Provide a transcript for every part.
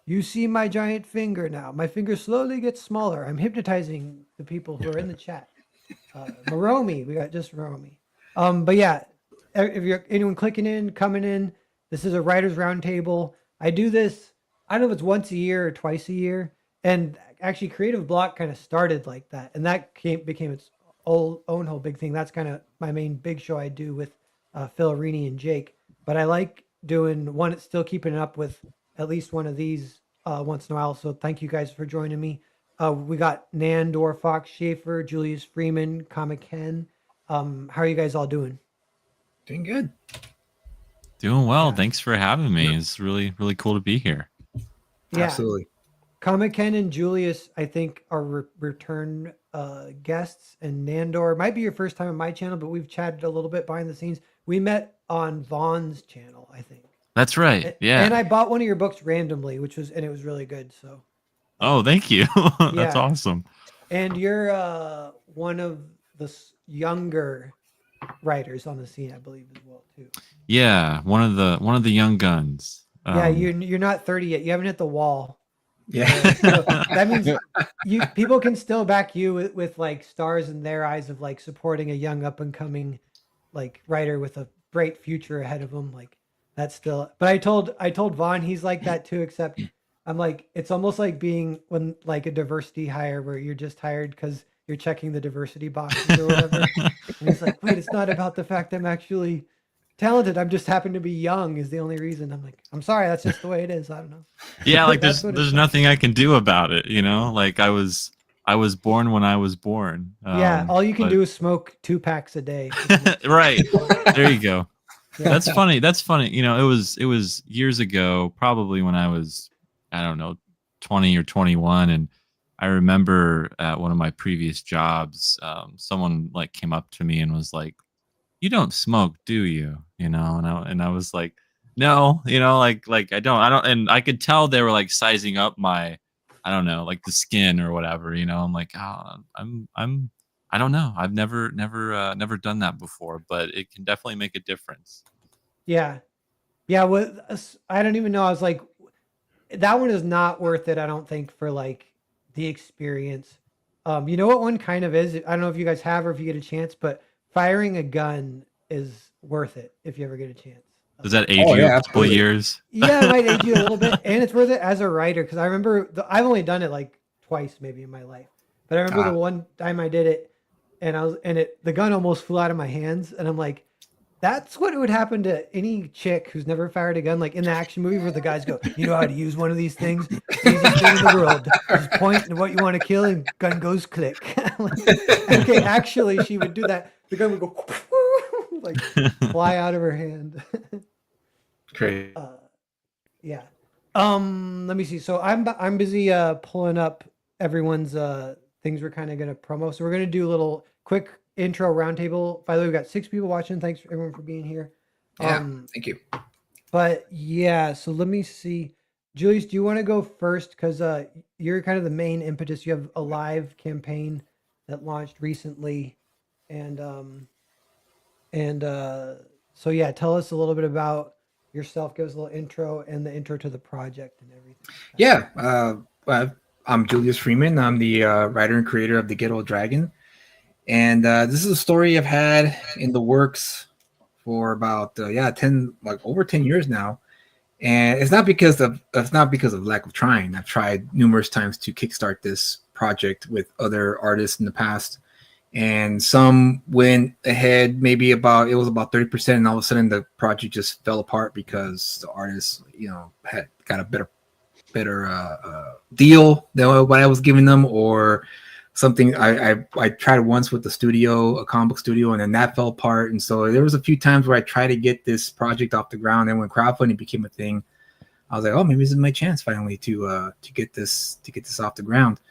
You see my giant finger now. My finger slowly gets smaller. I'm hypnotizing the people who are in the chat. Maromi, we got just Maromi. But yeah, if you're anyone clicking in, coming in, this is a writers roundtable. I do this. I don't know if it's once a year or twice a year, and actually, Creative Block kind of started like that, and that became its own whole big thing. That's kind of my main big show I do with Phil Rini and Jake. But I like doing one. It's still keeping up with at least one of these once in a while. So thank you guys for joining me. We got Nandor, Fox Schaefer, Julius Freeman, Comic Ken. How are you guys all doing? Doing good. Doing well. Yeah. Thanks for having me. It's really, really cool to be here. Yeah. Absolutely. Comic Ken and Julius, I think, are return guests, and Nandor might be your first time on my channel, but we've chatted a little bit behind the scenes. We met on Vaughn's channel, I think. That's right. Yeah. And I bought one of your books randomly, it was really good. So. Oh, thank you. That's awesome. And you're one of the younger writers on the scene, I believe, as well too. Yeah, one of the young guns. Yeah, you're not 30 yet. You haven't hit the wall. Yeah, so that means people can still back you with like stars in their eyes of like supporting a young up and coming like writer with a bright future ahead of him. Like that's still. But I told Vaughn he's like that too. Except I'm like it's almost like being when like a diversity hire where you're just hired because you're checking the diversity boxes or whatever. And he's like, wait, it's not about the fact I'm actually talented. I'm just happen to be young is the only reason. I'm like, I'm sorry, that's just the way it is. I don't know. Yeah, like there's nothing I can do about it, you know? Like I was born when I was born. Yeah, all you can do is smoke 2 packs a day. Right. There you go. Yeah. That's funny. You know, it was years ago, probably when I was, I don't know, 20 or 21, and I remember at one of my previous jobs, someone like came up to me and was like, "You don't smoke, do you?" You know, and I was like, "No," you know, like I don't, and I could tell they were like sizing up my, I don't know, like the skin or whatever, you know. I'm like, oh, I don't know. I've never done that before, but it can definitely make a difference. Yeah. Well, I don't even know. I was like, that one is not worth it. I don't think for like the experience. You know what one kind of is? I don't know if you guys have or if you get a chance, but firing a gun is worth it if you ever get a chance. Does that age you a couple years? Yeah, it might age you a little bit, and it's worth it as a writer because I remember I've only done it like twice maybe in my life, but I remember the one time I did it, and the gun almost flew out of my hands, and I'm like, that's what would happen to any chick who's never fired a gun, like in the action movie where the guys go, you know how to use one of these things? Easiest thing in the world. Just point to what you want to kill and gun goes click. Like, okay, actually she would do that. The gun would go like fly out of her hand. Great. Yeah. Let me see. So I'm busy pulling up everyone's things we're kind of gonna promo. So we're gonna do a little quick intro roundtable. By the way, we've got 6 people watching. Thanks everyone for being here. Yeah, thank you. But yeah, so let me see. Julius, do you want to go first? Because you're kind of the main impetus. You have a live campaign that launched recently, and so yeah, tell us a little bit about yourself. Give us a little intro and the intro to the project and everything. Yeah, I'm Julius Freeman. I'm the writer and creator of the Ghetto Dragon. And this is a story I've had in the works for about over 10 years now, and it's not because of lack of trying. I've tried numerous times to kickstart this project with other artists in the past, and some went ahead maybe about 30%, and all of a sudden the project just fell apart because the artists, had got a better deal than what I was giving them, or something. I tried once with the studio, a comic book studio, and then that fell apart. And so there was a few times where I tried to get this project off the ground. And when crowdfunding became a thing, I was like, oh, maybe this is my chance finally to get this off the ground.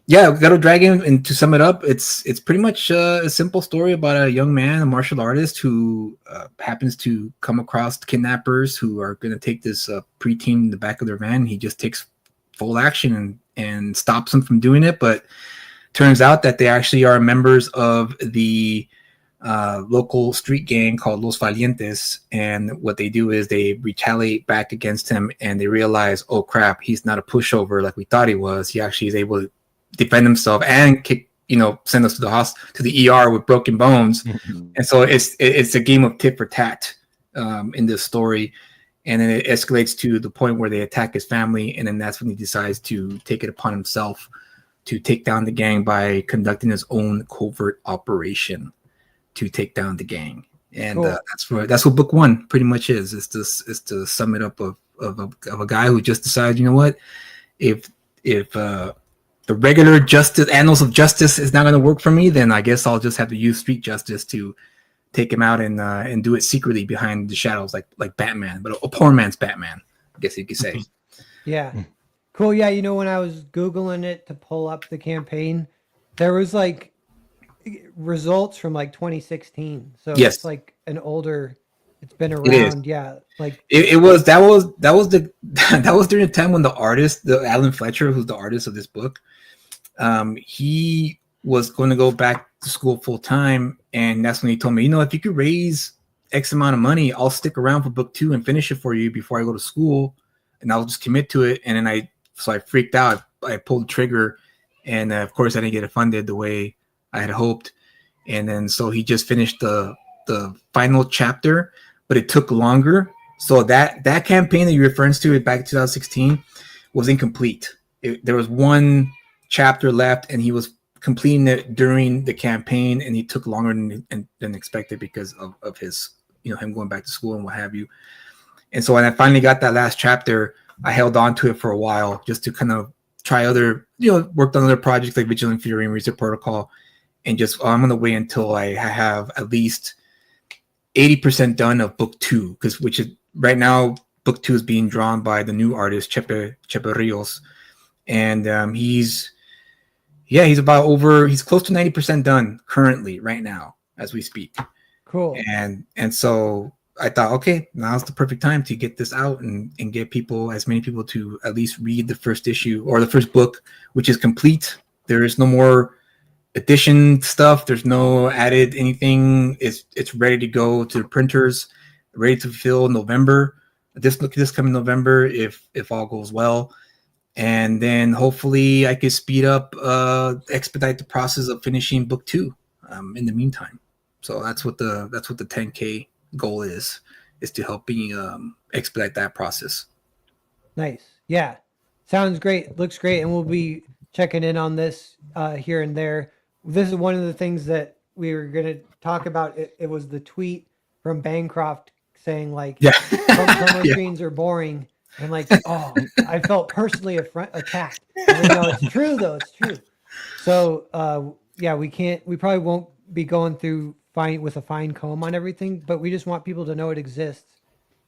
Ghetto Dragon, and to sum it up, it's pretty much a simple story about a young man, a martial artist, who happens to come across kidnappers who are going to take this preteen in the back of their van. He just takes full action and stops them from doing it, but turns out that they actually are members of the local street gang called Los Valientes, and what they do is they retaliate back against him, and they realize, oh crap, he's not a pushover like we thought he was. He actually is able to defend himself and kick, send us to the ER with broken bones. And so it's a game of tit for tat in this story, and then it escalates to the point where they attack his family, and then that's when he decides to take it upon himself to take down the gang by conducting his own covert operation to take down the gang. And Cool. that's what book one pretty much is. It's to sum it up of a guy who just decides, you know what, if the regular justice annals of justice is not going to work for me, then I guess I'll just have to use street justice to take him out and do it secretly behind the shadows, like Batman, but a poor man's Batman, I guess you could say. Yeah. Cool. Yeah. When I was Googling it to pull up the campaign, there was like results from like 2016. So Yes. it's like it's been It is. around. Yeah. Like That was the that was during the time when the Alan Fletcher, who's the artist of this book, he was going to go back to school full time, and that's when he told me, if you could raise X amount of money, I'll stick around for book 2 and finish it for you before I go to school, and I'll just commit to it. And then I freaked out. I pulled the trigger, and of course I didn't get it funded the way I had hoped. And then so he just finished the final chapter, but it took longer. So that campaign that you're referring to back in 2016 was incomplete. There was one chapter left, and he was completing it during the campaign, and he took longer than expected because of his, him going back to school and what have you. And so when I finally got that last chapter, I held on to it for a while just to kind of try other, worked on other projects like Vigilant Fury and Reset Protocol, and just, I'm going to wait until I have at least 80% done of book 2, which is right now, book 2 is being drawn by the new artist, Chepe Rios. And he's close to 90% done currently right now as we speak. cool. And so I thought, okay, now's the perfect time to get this out and get as many people to at least read the first issue or the first book, which is complete. There is no more addition stuff. There's no added anything. It's ready to go to the printers, ready to fill November. This coming November, if all goes well. And then hopefully I could speed up, expedite the process of finishing book 2 in the meantime. So that's what the 10K goal is to help me expedite that process. Nice. Yeah. Sounds great. Looks great. And we'll be checking in on this here and there. This is one of the things that we were going to talk about. It was the tweet from Bancroft saying like, promo screens are boring. And like, oh, I felt personally attacked. And no, it's true though. It's true. So we probably won't be going through with a fine comb on everything, but we just want people to know it exists.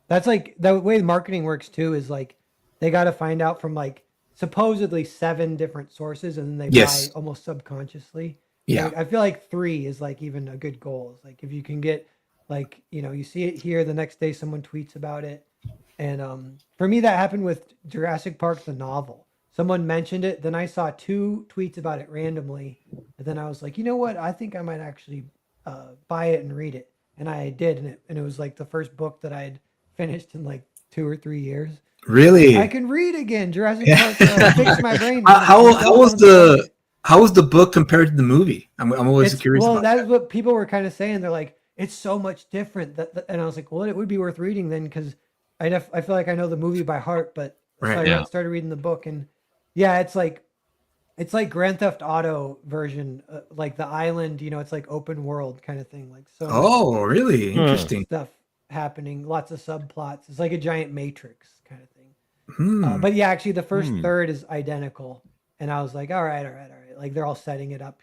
That's like the way marketing works too, is like they got to find out from like supposedly 7 different sources, and then they buy almost subconsciously. Yeah. Like, I feel like 3 is like even a good goal. It's like if you can get like, you see it here, the next day someone tweets about it. And for me, that happened with Jurassic Park, the novel. Someone mentioned it. Then I saw 2 tweets about it randomly. And then I was like, you know what? I think I might actually buy it and read it. And I did. And it was like the first book that I had finished in like 2 or 3 years. Really? I can read again. Jurassic Park fixed my brain. How was the book compared to the movie? I'm always curious about that. Well, that's what people were kind of saying. They're like, it's so much different. And I was like, well, it would be worth reading then, because I feel like I know the movie by heart, but so I started reading the book, and yeah, it's like Grand Theft Auto version, like the island, it's like open world kind of thing, like so. Oh, really? Interesting stuff happening, lots of subplots. It's like a giant Matrix kind of thing. But yeah, actually, the first third is identical, and I was like, all right, like they're all setting it up,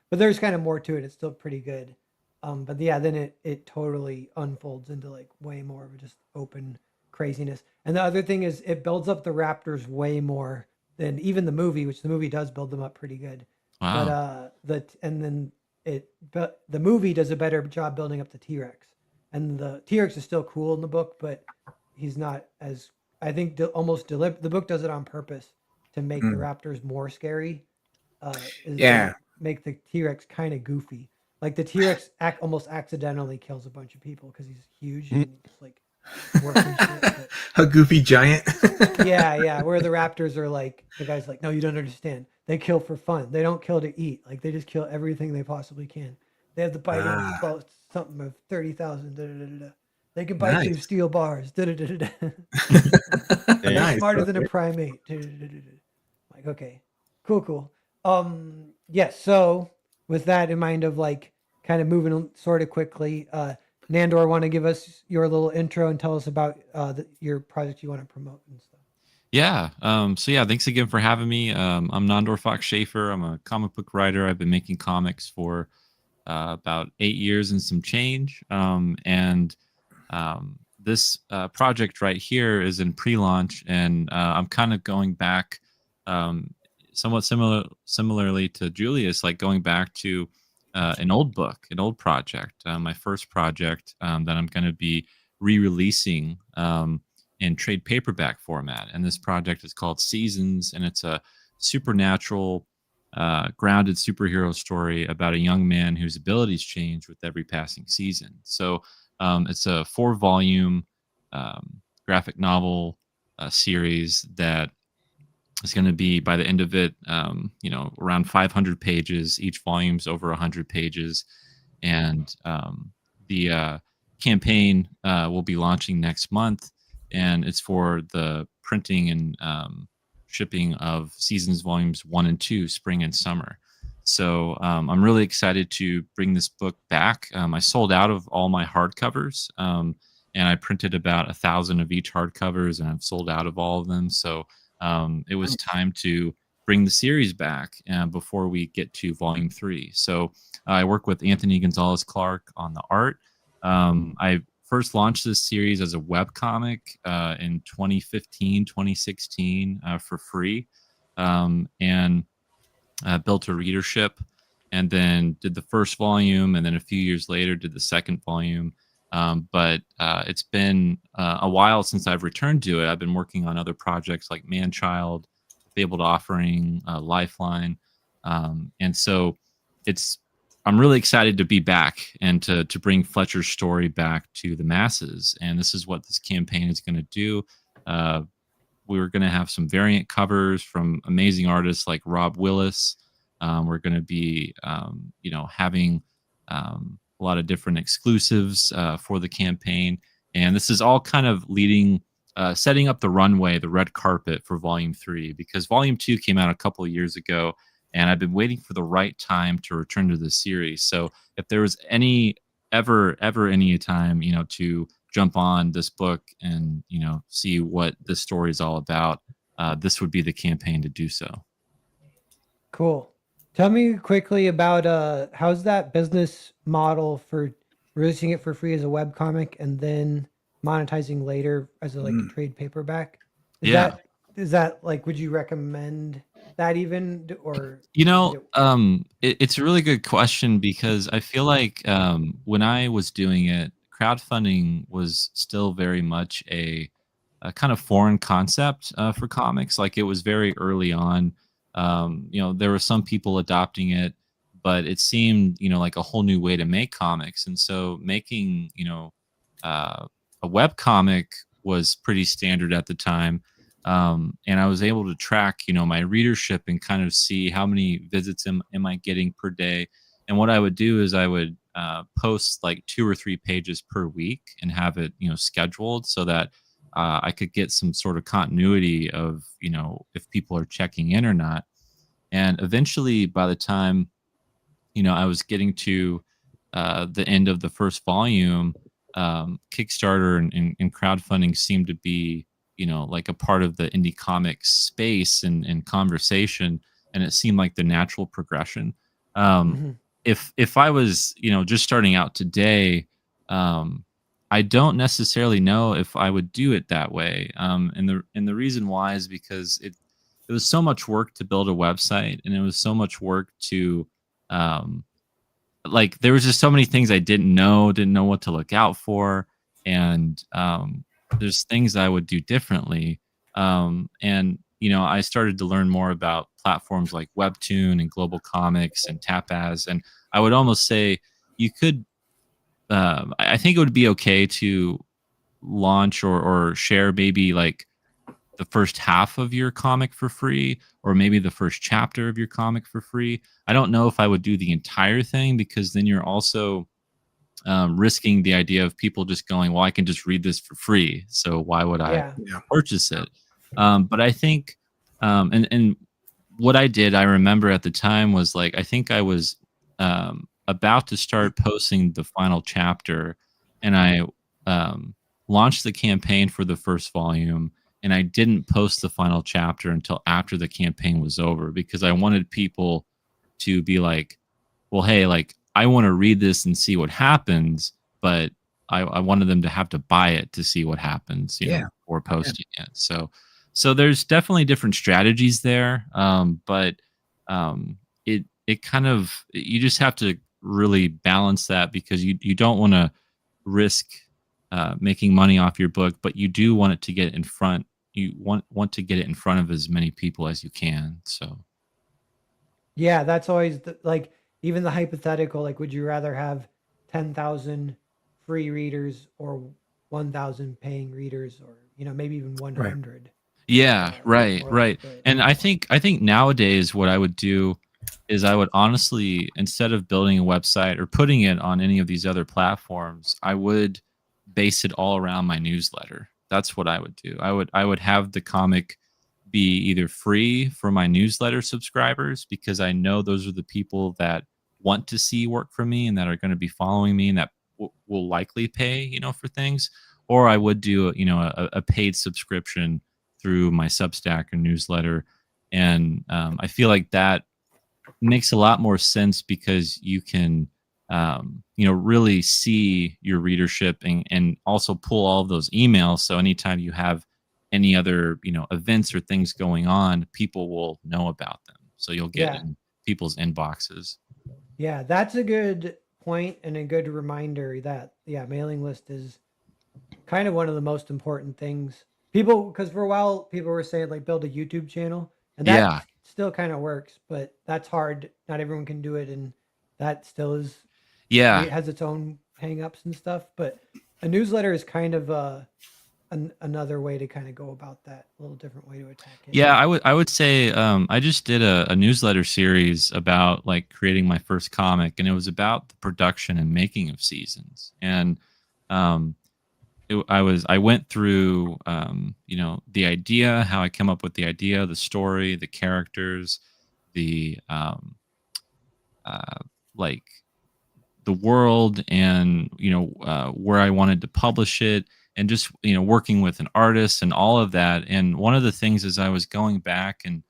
But there's kind of more to it. It's still pretty good. But yeah, then it totally unfolds into like way more of just open craziness. And the other thing is it builds up the Raptors way more than even the movie, which the movie does build them up pretty good. Wow. But the movie does a better job building up the T-Rex. And the T-Rex is still cool in the book, but he's not as, I think the book does it on purpose to make the Raptors more scary. Make the T-Rex kind of goofy. Like the T-Rex almost accidentally kills a bunch of people because he's huge and he's like working shit. But A goofy giant. yeah. Where the raptors are like, the guy's like, no, you don't understand. They kill for fun. They don't kill to eat. Like they just kill everything they possibly can. They have the bite of Ah, about something of 30,000. They can bite through nice. steel bars. They're Nice. smarter than a Okay. primate. Like, okay, cool. Yes. So with that in mind of like kind of moving sort of quickly, Nandor, want to give us your little intro and tell us about your project you want to promote and stuff. Yeah. So yeah, thanks again for having me. I'm Nandor Fox Schaefer. I'm a comic book writer. I've been making comics for about 8 years and some change. And this project right here is in pre-launch, and I'm kind of going back, um, somewhat similarly to Julius, like going back to an old book, an old project, my first project that I'm going to be re-releasing in trade paperback format. And this project is called Seasons, and it's a supernatural, grounded superhero story about a young man whose abilities change with every passing season. So it's a 4-volume graphic novel series that is going to be, by the end of it, around 500 pages. Each volume's over 100 pages, and the campaign will be launching next month, and it's for the printing and shipping of Seasons volumes 1 and 2, spring and summer. So I'm really excited to bring this book back. I sold out of all my hardcovers, and I printed about 1,000 of each hardcovers, and I've sold out of all of them. So it was time to bring the series back before we get to volume 3. So I work with Anthony Gonzalez Clark on the art. I first launched this series as a webcomic in 2015, 2016 for free, and built a readership, and then did the first volume, and then a few years later did the second volume. But it's been a while since I've returned to it. I've been working on other projects like Manchild, Fabled Offering, Lifeline, and so I'm really excited to be back and to bring Fletcher's story back to the masses. And this is what this campaign is going to do. We're going to have some variant covers from amazing artists like Rob Willis. We're going to be, having a lot of different exclusives for the campaign. And this is all kind of setting up the runway, the red carpet for Volume 3, because Volume 2 came out a couple of years ago, and I've been waiting for the right time to return to the series. So if there was ever any time, to jump on this book and, see what this story is all about, this would be the campaign to do so. Cool. Tell me quickly about how's that business model for releasing it for free as a webcomic and then monetizing later as a trade paperback? Yeah. Is that like, would you recommend that even, or it's a really good question, because I feel like when I was doing it, crowdfunding was still very much a kind of foreign concept for comics. Like, it was very early on. There were some people adopting it, but it seemed, like a whole new way to make comics. And so making, a web comic was pretty standard at the time. And I was able to track, my readership and kind of see how many visits am I getting per day. And what I would do is I would post like 2 or 3 pages per week and have it, scheduled so that I could get some sort of continuity of, if people are checking in or not. And eventually, by the time, I was getting to the end of the first volume, Kickstarter and crowdfunding seemed to be, like a part of the indie comics space and conversation. And it seemed like the natural progression. If I was, just starting out today, I don't necessarily know if I would do it that way. And the reason why is because it was so much work to build a website, and it was so much work to, like, there was just so many things I didn't know what to look out for. And there's things I would do differently. And, I started to learn more about platforms like Webtoon and Global Comics and Tapaz. And I would almost say, you could, I think it would be okay to launch or share maybe like the first half of your comic for free, or maybe the first chapter of your comic for free. I don't know if I would do the entire thing, because then you're also risking the idea of people just going, well, I can just read this for free, so why would I Yeah. Yeah. purchase it? But I think, and what I did, I remember at the time was like, I think I was about to start posting the final chapter, and I launched the campaign for the first volume, and I didn't post the final chapter until after the campaign was over, because I wanted people to be like, well, hey, like I want to read this and see what happens, but I wanted them to have to buy it to see what happens, you know, Yeah. before posting it. So there's definitely different strategies there, but it kind of, you just have to really balance that, because you don't want to risk making money off your book, but you do want it to get in front. You want to get it in front of as many people as you can. So Yeah, that's always like even the hypothetical. Like, would you rather have 10,000 free readers or 1,000 paying readers, or maybe even Right. 100? yeah, right, Or right. like And I think nowadays what I would do is I would honestly, instead of building a website or putting it on any of these other platforms, I would base it all around my newsletter. That's what I would do. I would have the comic be either free for my newsletter subscribers, because I know those are the people that want to see work from me and that are going to be following me, and that will likely pay, for things. Or I would do, a paid subscription through my Substack or newsletter. And I feel like that makes a lot more sense, because you can really see your readership, and also pull all of those emails, so anytime you have any other events or things going on, people will know about them, so you'll get Yeah. in people's inboxes. Yeah, that's a good point and a good reminder that mailing list is kind of one of the most important things. People, because for a while people were saying like build a YouTube channel, and that Yeah, still kind of works, but that's hard. Not everyone can do it, and that still is yeah, has its own hangups and stuff. But a newsletter is kind of another way to kind of go about that, a little different way to attack it. yeah. I would say I just did a newsletter series about like creating my first comic, and it was about the production and making of seasons. And um, I went through the idea, how I came up with the idea, the story, the characters, the uh, like the world, and where I wanted to publish it, and just working with an artist and all of that. And one of the things is I was going back and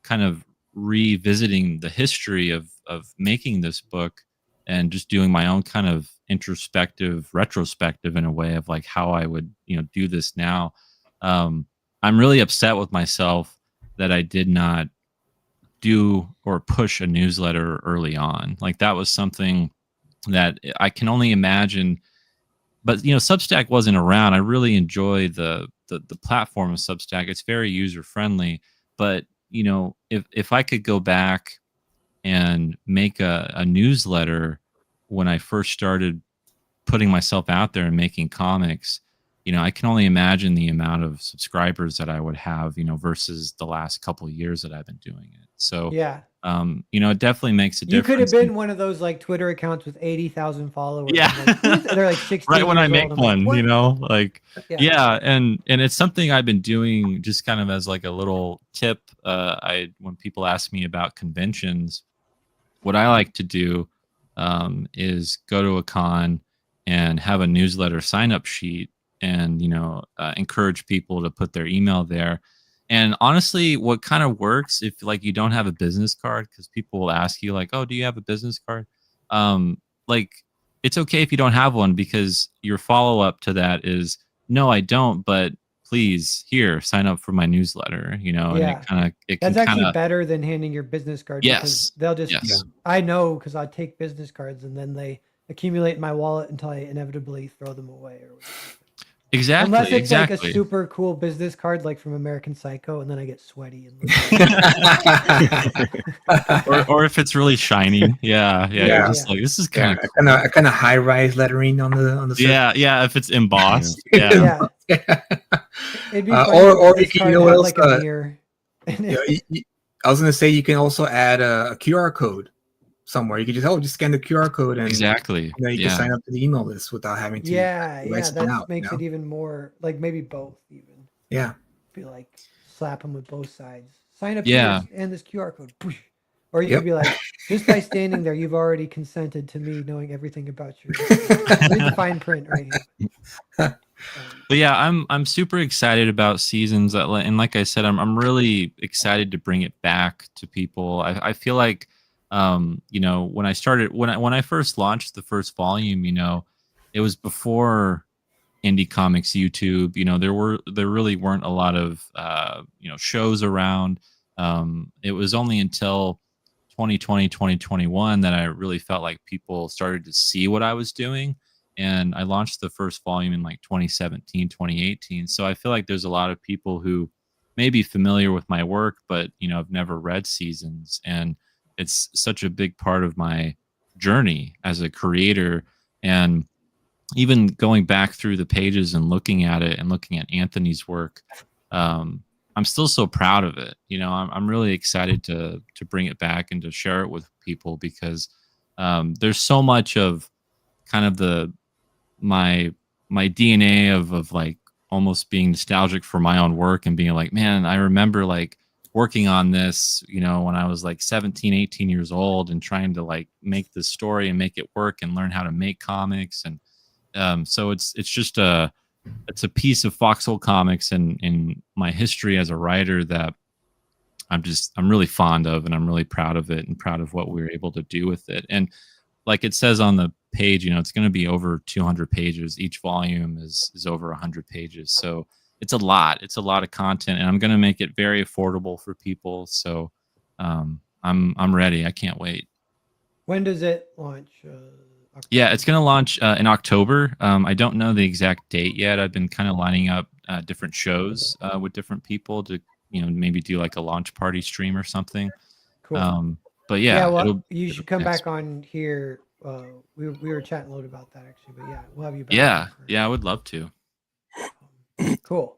kind of revisiting the history of making this book, and just doing my own kind of introspective retrospective, in a way of like how I would do this now. um I'm really upset with myself that I did not do or push a newsletter early on. Like, that was something that I can only imagine. But Substack wasn't around. I really enjoy the platform of Substack. It's very user friendly. But if I could go back and make a newsletter when I first started putting myself out there and making comics, I can only imagine the amount of subscribers that I would have, versus the last couple of years that I've been doing it. So, Yeah, it definitely makes a you could have difference. been one of those like Twitter accounts with 80,000 followers. Yeah. I'm like, they're like 16 Right when I years make old. I'm like, one, what? like, Yeah. yeah. And it's something I've been doing just kind of as like a little tip. When people ask me about conventions, what I like to do is go to a con and have a newsletter sign up sheet, and encourage people to put their email there. And honestly, what kind of works, if like you don't have a business card, because people will ask you like, oh, do you have a business card? Like, it's okay if you don't have one, because your follow up to that is, no, I don't, but please, here, sign up for my newsletter. And Yeah. it can That's kind actually of, better than handing your business card, because yes, they'll just, yes. I know, because I take business cards and then they accumulate in my wallet until I inevitably throw them away or whatever. Exactly. Unless it's like a Exactly. super cool business card, like from American Psycho, and then I get sweaty and Or if it's really shiny. Yeah. Yeah, You're yeah. just like, this is Yeah, kind of a kind of high rise lettering on the surface. Yeah. If it's embossed. Yeah. yeah. It'd be funny Or if you this can, card you know what had else? like a mirror. You know, I was gonna say you can also add a QR code somewhere. You can just scan the QR code and Exactly. you know, you can sign up to the email list without having to write something That out. makes You know? it even more like maybe both even. Yeah. Be like slap them with both sides. Sign up Yeah. here and this QR code. Or you Yep. could be like, just by standing there, you've already consented to me knowing everything about you. Read the fine print right here. But yeah, I'm super excited about seasons that, and like I said, I'm really excited to bring it back to people. I feel like, you know, when I first launched the first volume, you know, it was before indie comics YouTube. You know, there really weren't a lot of you know, shows around. It was only until 2020 2021 that I really felt like people started to see what I was doing, and I launched the first volume in like 2017 2018. So I feel like there's a lot of people who may be familiar with my work, but you know, have never read Seasons, and it's such a big part of my journey as a creator. And even going back through the pages and looking at it and looking at Anthony's work, I'm still so proud of it. You know, I'm really excited to bring it back and to share it with people, because there's so much of kind of my DNA of like almost being nostalgic for my own work and being like, man, I remember like working on this, you know, when I was like 17, 18 years old, and trying to like make this story and make it work and learn how to make comics. And so it's just it's a piece of Foxhole Comics and in my history as a writer that I'm really fond of, and I'm really proud of it and proud of what we were able to do with it. And like it says on the page, you know, it's going to be over 200 pages. Each volume is over 100 pages. So it's a lot. It's a lot of content, and I'm going to make it very affordable for people. So I'm ready. I can't wait. When does it launch? Yeah, it's going to launch in October. I don't know the exact date yet. I've been kind of lining up different shows with different people to, you know, maybe do like a launch party stream or something. Cool. But yeah, well, you should come back on here. We were chatting a little about that actually, but yeah, we'll have you back. Yeah, I would love to. Cool.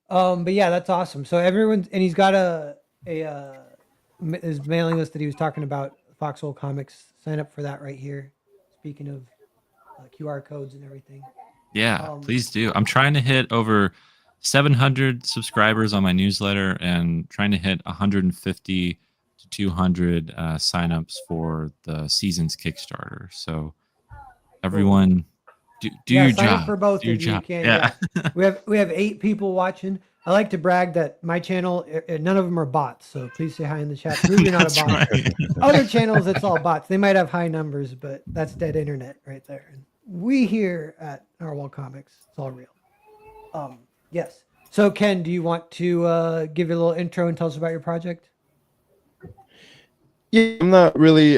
But yeah, that's awesome. So everyone's, and he's got his mailing list that he was talking about, Foxhole Comics. Sign up for that right here. Speaking of QR codes and everything. Yeah, please do. I'm trying to hit over 700 subscribers on my newsletter, and trying to hit 150 to 200 signups for the Seasons Kickstarter. So everyone, do your sign job. Up for both do of you. Can, yeah. we have 8 people watching. I like to brag that my channel, none of them are bots. So please say hi in the chat. Prove you're not a bot. Right. Other channels, it's all bots. They might have high numbers, but that's dead internet right there. And we here at Narwhal Comics, it's all real. Yes. So Ken, do you want to give you a little intro and tell us about your project? Yeah, I'm not really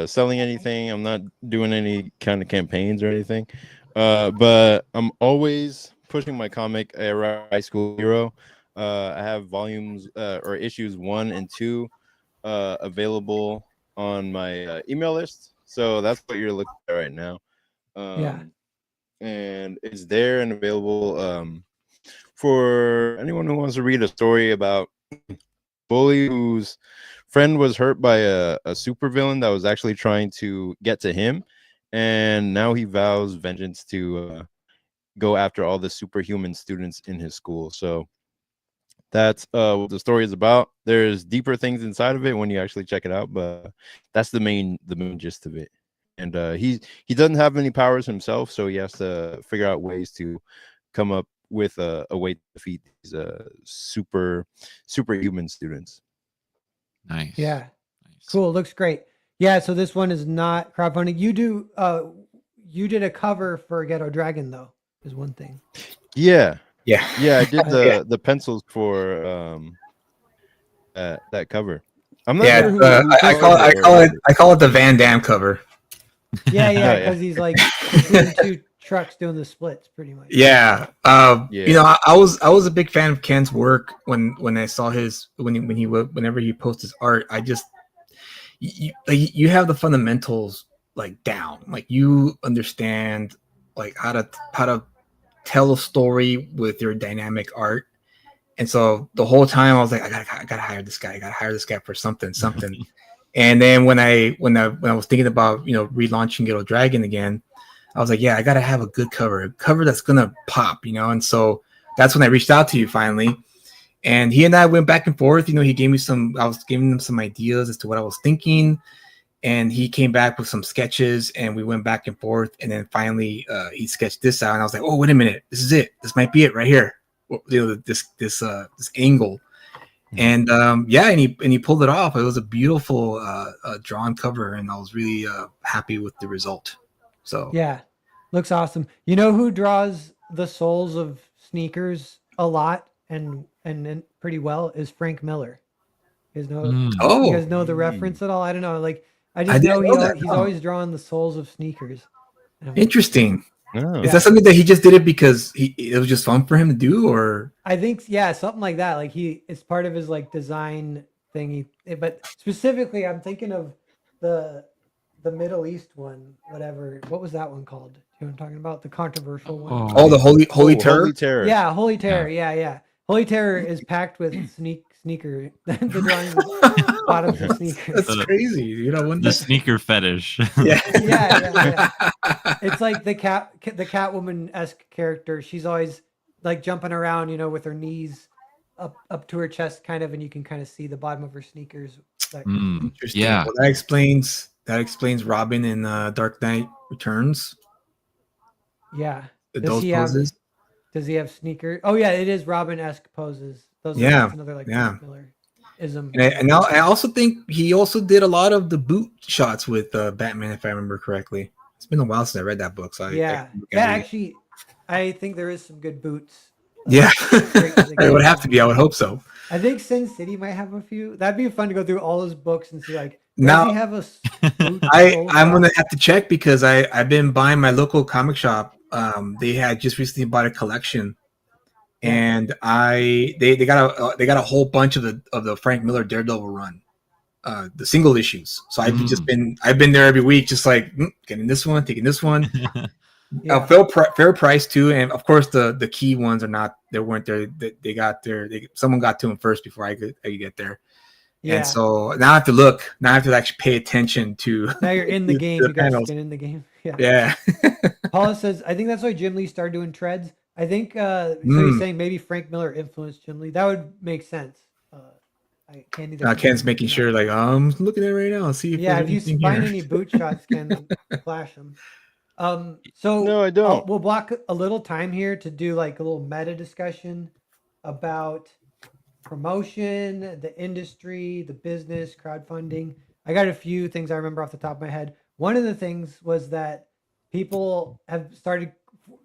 selling anything. I'm not doing any kind of campaigns or anything. But I'm always pushing my comic, High School Hero. I have volumes or issues 1 and 2 available on my email list. So that's what you're looking at right now. And it's there and available for anyone who wants to read a story about a bully whose friend was hurt by a supervillain that was actually trying to get to him, and now he vows vengeance to go after all the superhuman students in his school. So that's what the story is about. There's deeper things inside of it when you actually check it out, but that's the main gist of it. And he doesn't have any powers himself, so he has to figure out ways to come up with a way to defeat these superhuman students. Nice. Yeah. Nice. Cool. Looks great. Yeah. So this one is not crowdfunding. You did a cover for Ghetto Dragon though, is one thing. Yeah. Yeah. I did the pencils for that cover. I'm not sure who I call it the Van Damme cover. Yeah, because he's like between 2 trucks doing the splits, pretty much. Yeah. Yeah. You know, I was a big fan of Ken's work when I saw his whenever he posts his art. I just you have the fundamentals like down. Like you understand like how to tell a story with your dynamic art. And so the whole time I was like, I gotta hire this guy. I gotta hire this guy for something. And then when I was thinking about relaunching Ghetto Dragon again, I was like, yeah, I gotta have a good cover that's gonna pop, And so that's when I reached out to you finally. And he and I went back and forth. He gave me I was giving him some ideas as to what I was thinking. And he came back with some sketches and we went back and forth. And then finally he sketched this out. And I was like, oh, wait a minute. This is it. This might be it right here. This angle. And and he pulled it off. It was a beautiful drawn cover. And I was really happy with the result. So yeah, looks awesome. You know who draws the soles of sneakers a lot and pretty well is Frank Miller. You guys know, you guys know the reference at all? I don't know. Like I just know he's always drawing the soles of sneakers. Interesting. Oh. Is that something that he just did it because it was just fun for him to do, or? I think something like that. Like it's part of his like design thing. But specifically, I'm thinking of the Middle East one. Whatever. What was that one called? You know what I'm talking about? The controversial one. Oh, the Holy Terror. Holy Terror. Yeah, Holy Terror. Yeah. Holy Terror is packed with sneaker. The drawings of bottoms of sneakers. That's crazy. The sneaker fetish. Yeah. Yeah. It's like the Catwoman-esque character. She's always like jumping around, with her knees up to her chest, kind of, and you can kind of see the bottom of her sneakers. Interesting. Yeah. Well, that explains Robin in Dark Knight Returns. Yeah. Those poses. Does he have sneakers? Oh yeah, it is Robin-esque poses. Those Yeah. Another like Miller-ism. And I also think he also did a lot of the boot shots with Batman, if I remember correctly. It's been a while since I read that book, so actually, I think there is some good boots. Yeah, it would have to be. I would hope so. I think Sin City might have a few. That'd be fun to go through all his books and see does he have a boot I'm gonna have to check because I've been buying my local comic shop. They had just recently bought a collection, and they got a whole bunch of the Frank Miller Daredevil run, the single issues. So I've been there every week, just like getting this one, taking this one. Fair price too, and of course the key ones weren't there. They got there. Someone got to them first before I could get there. Yeah. And so now I have to look. Now I have to actually pay attention to. Now you're in the game. You got skin in the game. Yeah. Paula says, I think that's why Jim Lee started doing treads. I think so. He's saying maybe Frank Miller influenced Jim Lee. That would make sense. Ken's making sure, like I'm looking at it right now. And see if you find any boot shots, Ken, flash them. So no, I don't. We'll block a little time here to do like a little meta discussion about promotion, the industry, the business, crowdfunding. I got a few things I remember off the top of my head. One of the things was that people have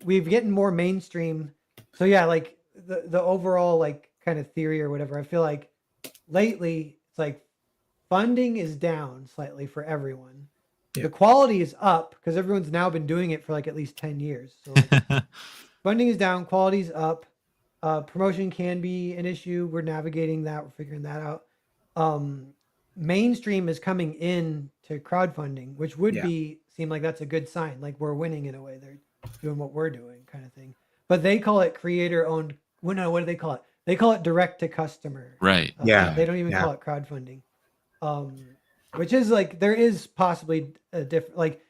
we've getting more mainstream. So yeah, like the overall like kind of theory or whatever. I feel like lately it's like funding is down slightly for everyone. Yeah. The quality is up because everyone's now been doing it for like at least 10 years. So funding is down, quality's up. Promotion can be an issue. We're navigating that. We're figuring that out. Mainstream is coming in to crowdfunding, which would seem like that's a good sign. Like we're winning in a way. They're doing what we're doing kind of thing. But they call it creator owned. Well, no, what do they call it? They call it direct to customer. Right. They don't even call it crowdfunding. Which is like, there is possibly a different, like,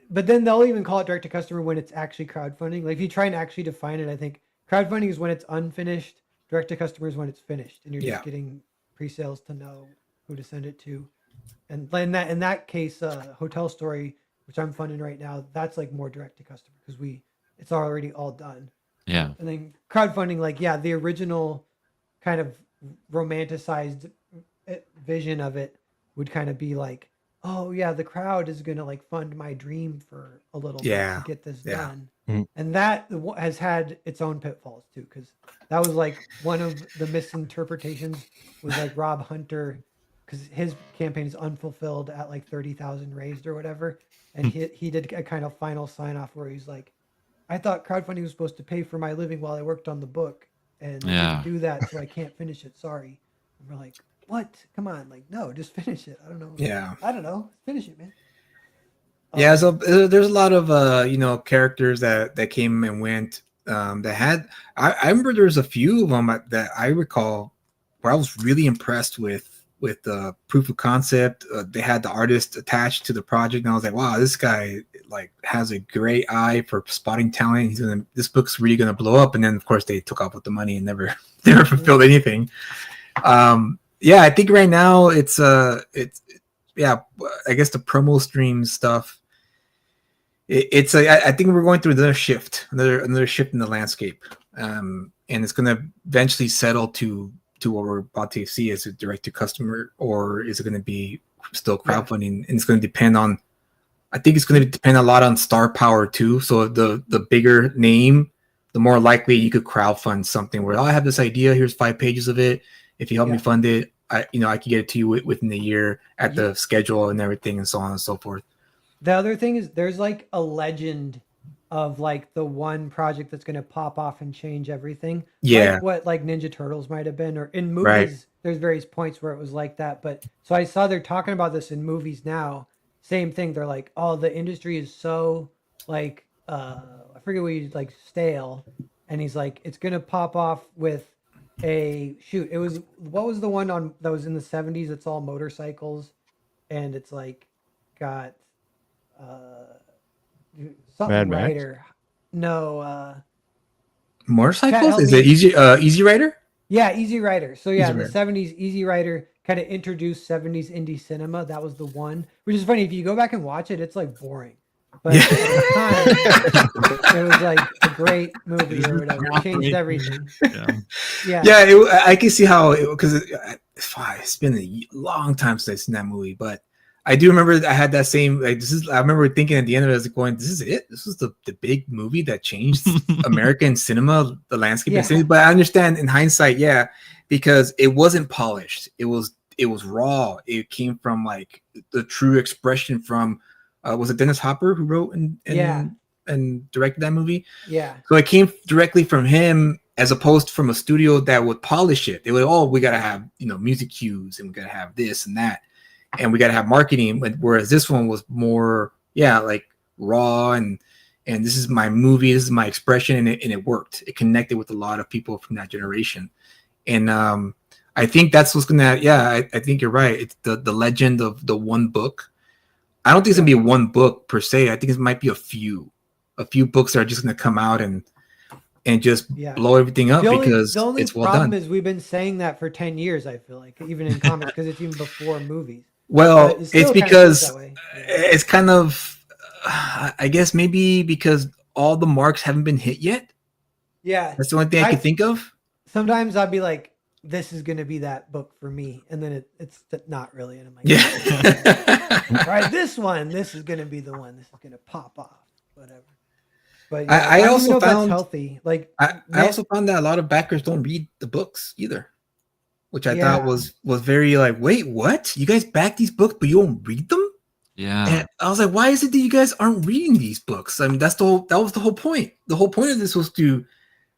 but then they'll even call it direct to customer when it's actually crowdfunding. Like if you try and actually define it, I think crowdfunding is when it's unfinished. Direct to customer is when it's finished and you're just getting pre-sales to know who to send it to. And in that case, Hotel Story, which I'm funding right now, that's like more direct to customer because it's already all done. Yeah. And then crowdfunding, like, the original kind of romanticized vision of it would kind of be like, oh yeah, the crowd is going to like fund my dream for a little bit to get this done. Mm-hmm. And that has had its own pitfalls too. Cause that was like one of the misinterpretations was like Rob Hunter, cause his campaign is unfulfilled at like 30,000 raised or whatever. And he did a kind of final sign off where he's like, I thought crowdfunding was supposed to pay for my living while I worked on the book, and it Yeah. didn't do that, so I can't finish it. Sorry. And we're like, what? Come on, like, no, just finish it. I don't know. Yeah. I don't know. Finish it, man. Yeah, so there's a lot of characters that came and went that had I remember there was a few of them that I recall where I was really impressed with the proof of concept. They had the artist attached to the project, and I was like, wow, this guy like has a great eye for spotting talent. This book's really gonna blow up. And then of course they took off with the money and never fulfilled anything. Yeah, I think right now it's yeah, I guess the promo stream stuff. I think we're going through another shift in the landscape, and it's going to eventually settle to what we're about to see. Is it direct to customer, or is it going to be still crowdfunding? And it's going to depend on. I think it's going to depend a lot on star power too. So the bigger name, the more likely you could crowdfund something. Where I have this idea. Here's 5 pages of it. If you help me fund it, I can get it to you within the year at the schedule and everything, and so on and so forth. The other thing is there's like a legend of like the one project that's going to pop off and change everything. Yeah. Like what like Ninja Turtles might have been, or in movies, there's various points where it was like that. But so I saw they're talking about this in movies now. Same thing. They're like, oh, the industry is so like, I forget what he's like, stale. And he's like, it's going to pop off with what was the one on that was in the 70s? It's all motorcycles. And it's like got, something Mad Max? Rider. No, Motorcycles? help Is me. it Easy Rider? yeah, Easy Rider. So yeah, Easy in the Rider. 70s, Easy Rider kind of introduced 70s indie cinema. That was the one, which is funny. If you go back and watch it, it's like boring. But Yeah. at the time, it was like a great movie or whatever. It changed everything. Yeah. Yeah. I can see how because it's been a long time since I've seen that movie, but I do remember I had that same like I remember thinking at the end of it, I was going, this is it. This was the big movie that changed American cinema, the landscape of cinema. But I understand in hindsight, yeah, because it wasn't polished. It was raw. It came from like the true expression from was it Dennis Hopper who wrote and directed that movie? Yeah. So it came directly from him as opposed from a studio that would polish it. They would, we gotta have music cues and we gotta have this and that. And we got to have marketing, whereas this one was more, like raw and this is my movie, this is my expression, and it worked. It connected with a lot of people from that generation, and I think that's what's gonna. Yeah, I think you're right. It's the legend of the one book. I don't think it's gonna be one book per se. I think it might be a few books that are just gonna come out and just blow everything up because the only it's well problem done. is we've been saying that for 10 years. I feel like even in comics because it's even before movies. Well, it's because it's kind of, I guess maybe because all the marks haven't been hit yet. Yeah. That's the only thing I could think of. Sometimes I'd be like, this is going to be that book for me. And then it's not really. And I'm like, all right, this is going to be the one. This is going to pop off, whatever. But yeah, I also found that's healthy. Like I also found that a lot of backers don't read the books either. Which I thought was very like, wait, what? You guys back these books, but you don't read them? Yeah. And I was like, why is it that you guys aren't reading these books? I mean, that was the whole point. The whole point of this was to,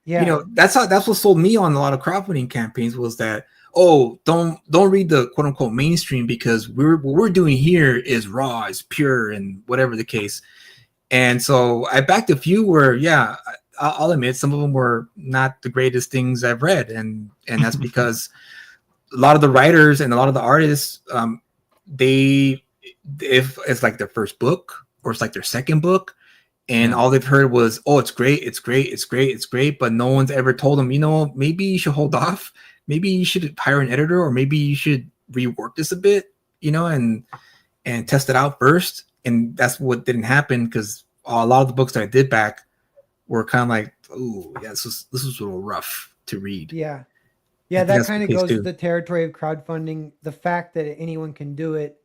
that's what sold me on a lot of crowdfunding campaigns was that, don't read the quote unquote mainstream because what we're doing here is raw, is pure, and whatever the case. And so I backed a few where, I'll admit some of them were not the greatest things I've read, and that's because a lot of the writers and a lot of the artists, if it's like their first book or it's like their second book, and all they've heard was, it's great, it's great, it's great, it's great, but no one's ever told them, maybe you should hold off, maybe you should hire an editor, or maybe you should rework this a bit, and test it out first. And that's what didn't happen because a lot of the books that I did back were kind of like, this was a little rough to read. Yeah, that kind of goes to the territory of crowdfunding. The fact that anyone can do it,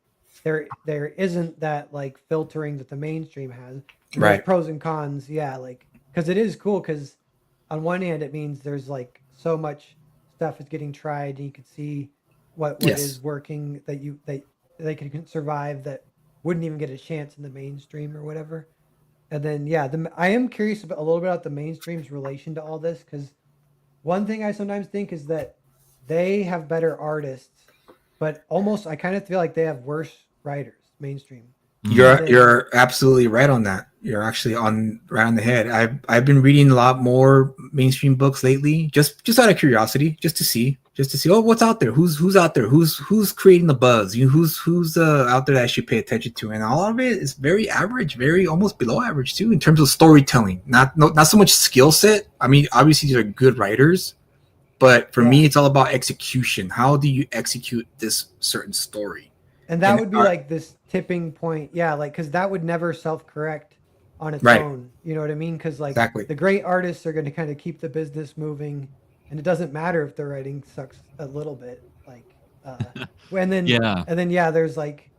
there isn't that like filtering that the mainstream has. Right. Pros and cons, because it is cool. Because on one hand, it means there's like so much stuff is getting tried, and you can see what is working that they can survive that wouldn't even get a chance in the mainstream or whatever. And then yeah, I am curious about a little bit about the mainstream's relation to all this, because one thing I sometimes think is that they have better artists, but almost I kind of feel like they have worse writers, mainstream. And then You're absolutely right on that. You're actually on right on the head. I've been reading a lot more mainstream books lately, just out of curiosity, just to see, oh, what's out there, who's out there, who's creating the buzz, who's out there that I should pay attention to, and all of it is very average, very almost below average too in terms of storytelling. Not so much skill set. I mean, obviously these are good writers, but for me, it's all about execution. How do you execute this certain story? and that And would be like this tipping point, yeah, like because that would never self-correct on its right, own. You know what I mean? Because like exactly, the great artists are going to kind of keep the business moving, and it doesn't matter if the writing sucks a little bit. Like, Yeah. and then yeah, there's like,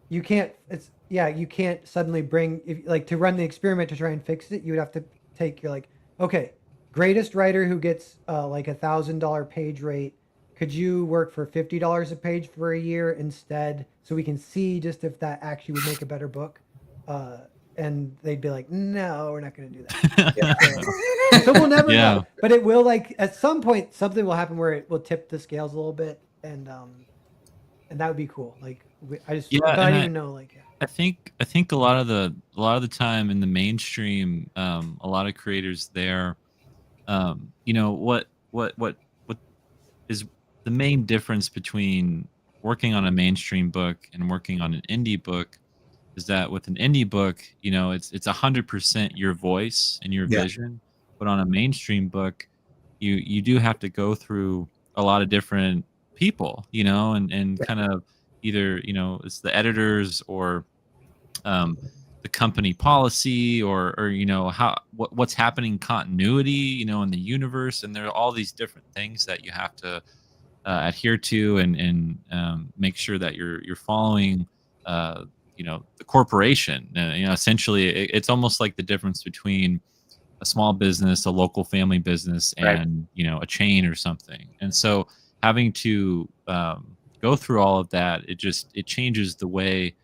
you can't. It's yeah, you can't suddenly bring if like to run the experiment to try and fix it. You would have to take. You're like, okay, greatest writer who gets like $1,000 page rate. Could you work for $50 a page for a year instead, so we can see just if that actually would make a better book? And they'd be like, no, we're not going to do that. So we'll never Yeah. know. But it will, like, at some point, something will happen where it will tip the scales a little bit, and that would be cool. Like, I just, Yeah, but I and don't even know, like, yeah. I think a lot of the time in the mainstream, a lot of creators there, you know, what is the main difference between working on a mainstream book and working on an indie book is that with an indie book, you know, it's 100% your voice and your yeah, vision, but on a mainstream book, you do have to go through a lot of different people, you know, and kind of either, you know, it's the editors or um, the company policy or you know what's happening continuity, you know, in the universe, and there are all these different things that you have to adhere to and make sure that you're following you know, the corporation. You know, essentially it's almost like the difference between a small business, a local family business, right, and you know, a chain or something. And so having to go through all of that, it changes the way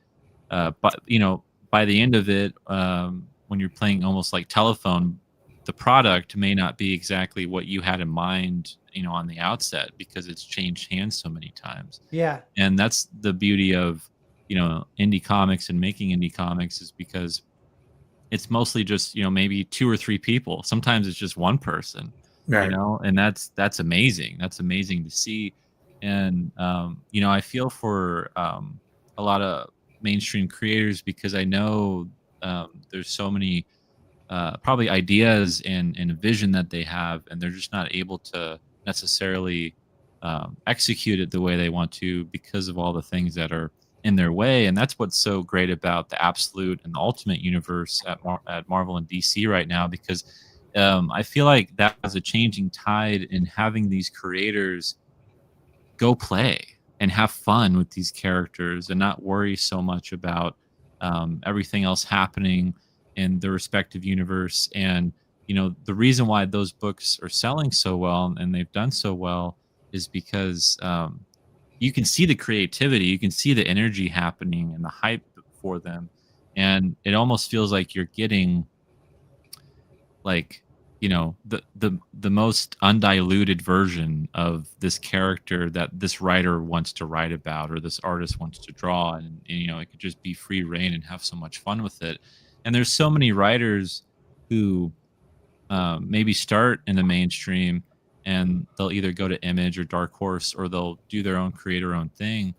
but you know, by the end of it, when you're playing almost like telephone, the product may not be exactly what you had in mind, you know, on the outset because it's changed hands so many times. Yeah. And that's the beauty of, you know, indie comics and making indie comics is because it's mostly just, you know, maybe two or three people. Sometimes it's just one person, you right, know, and that's amazing. That's amazing to see. And you know, I feel for a lot of mainstream creators because I know there's so many probably ideas and a vision that they have, and they're just not able to necessarily execute it the way they want to because of all the things that are in their way. And that's what's so great about the absolute and the ultimate universe at Marvel and DC right now, because I feel like that was a changing tide in having these creators go play and have fun with these characters and not worry so much about everything else happening in the respective universe. And you know, the reason why those books are selling so well and they've done so well is because you can see the creativity, you can see the energy happening and the hype for them, and it almost feels like you're getting like, you know, the most undiluted version of this character that this writer wants to write about or this artist wants to draw, and you know, it could just be free reign and have so much fun with it. And there's so many writers who maybe start in the mainstream and they'll either go to Image or Dark Horse or they'll do their own creator own thing,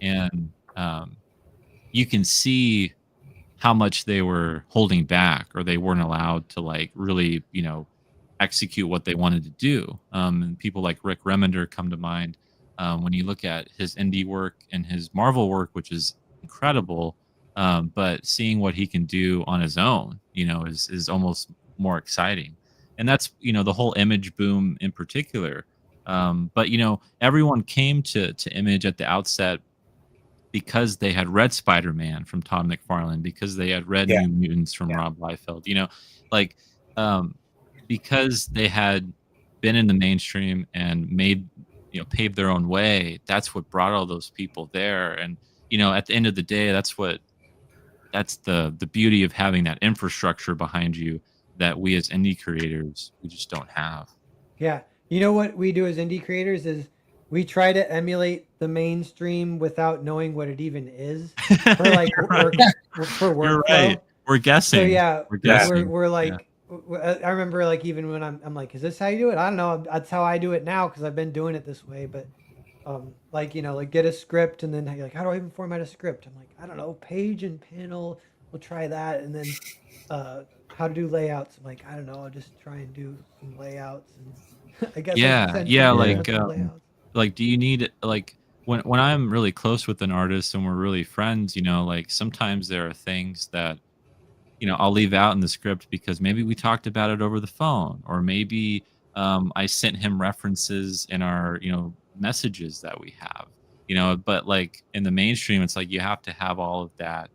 and you can see how much they were holding back or they weren't allowed to like really, you know, execute what they wanted to do. And people like Rick Remender come to mind when you look at his indie work and his Marvel work, which is incredible. But seeing what he can do on his own, you know, is almost more exciting. And that's, you know, the whole Image boom in particular. But you know, everyone came to Image at the outset because they had read Spider-Man from Todd McFarlane, because they had read yeah, New Mutants from yeah, Rob Liefeld, you know, like because they had been in the mainstream and made, you know, paved their own way. That's what brought all those people there. And you know, at the end of the day, that's the beauty of having that infrastructure behind you that we as indie creators we just don't have. Yeah. You know what we do as indie creators is we try to emulate the mainstream without knowing what it even is for like You're work right. for You're right. workflow. We're So guessing. yeah, We're Yeah. guessing. we're Yeah. like I remember like even when I'm like, is this how you do it? I don't know. That's how I do it now because I've been doing it this way. But like like get a script and then you're like, how do I even format a script? I'm like, I don't know, page and panel. We'll try that, and then how to do layouts. I'm like, I don't know. I'll just try and do some layouts, and I guess I should Yeah. send Yeah. people in Like, with the layouts. do you need like when I'm really close with an artist and we're really friends, like sometimes there are things that I'll leave out in the script because maybe we talked about it over the phone, or maybe I sent him references in our messages that we have. But like in the mainstream, it's like you have to have all of that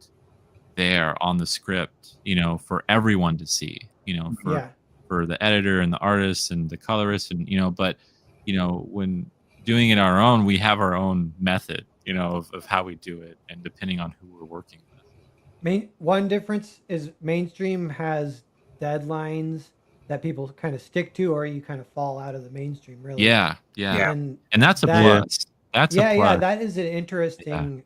there on the script, for everyone to see, for Yeah, the editor and the artist and the colorist, and but when doing it our own, we have our own method, of how we do it, and depending on who we're working with. one difference is mainstream has deadlines that people kind of stick to, or you kind of fall out of the mainstream, really. Yeah, yeah, Yeah. And and that's a that Yeah. plus. That's a yeah, plus. that is an Yeah, interesting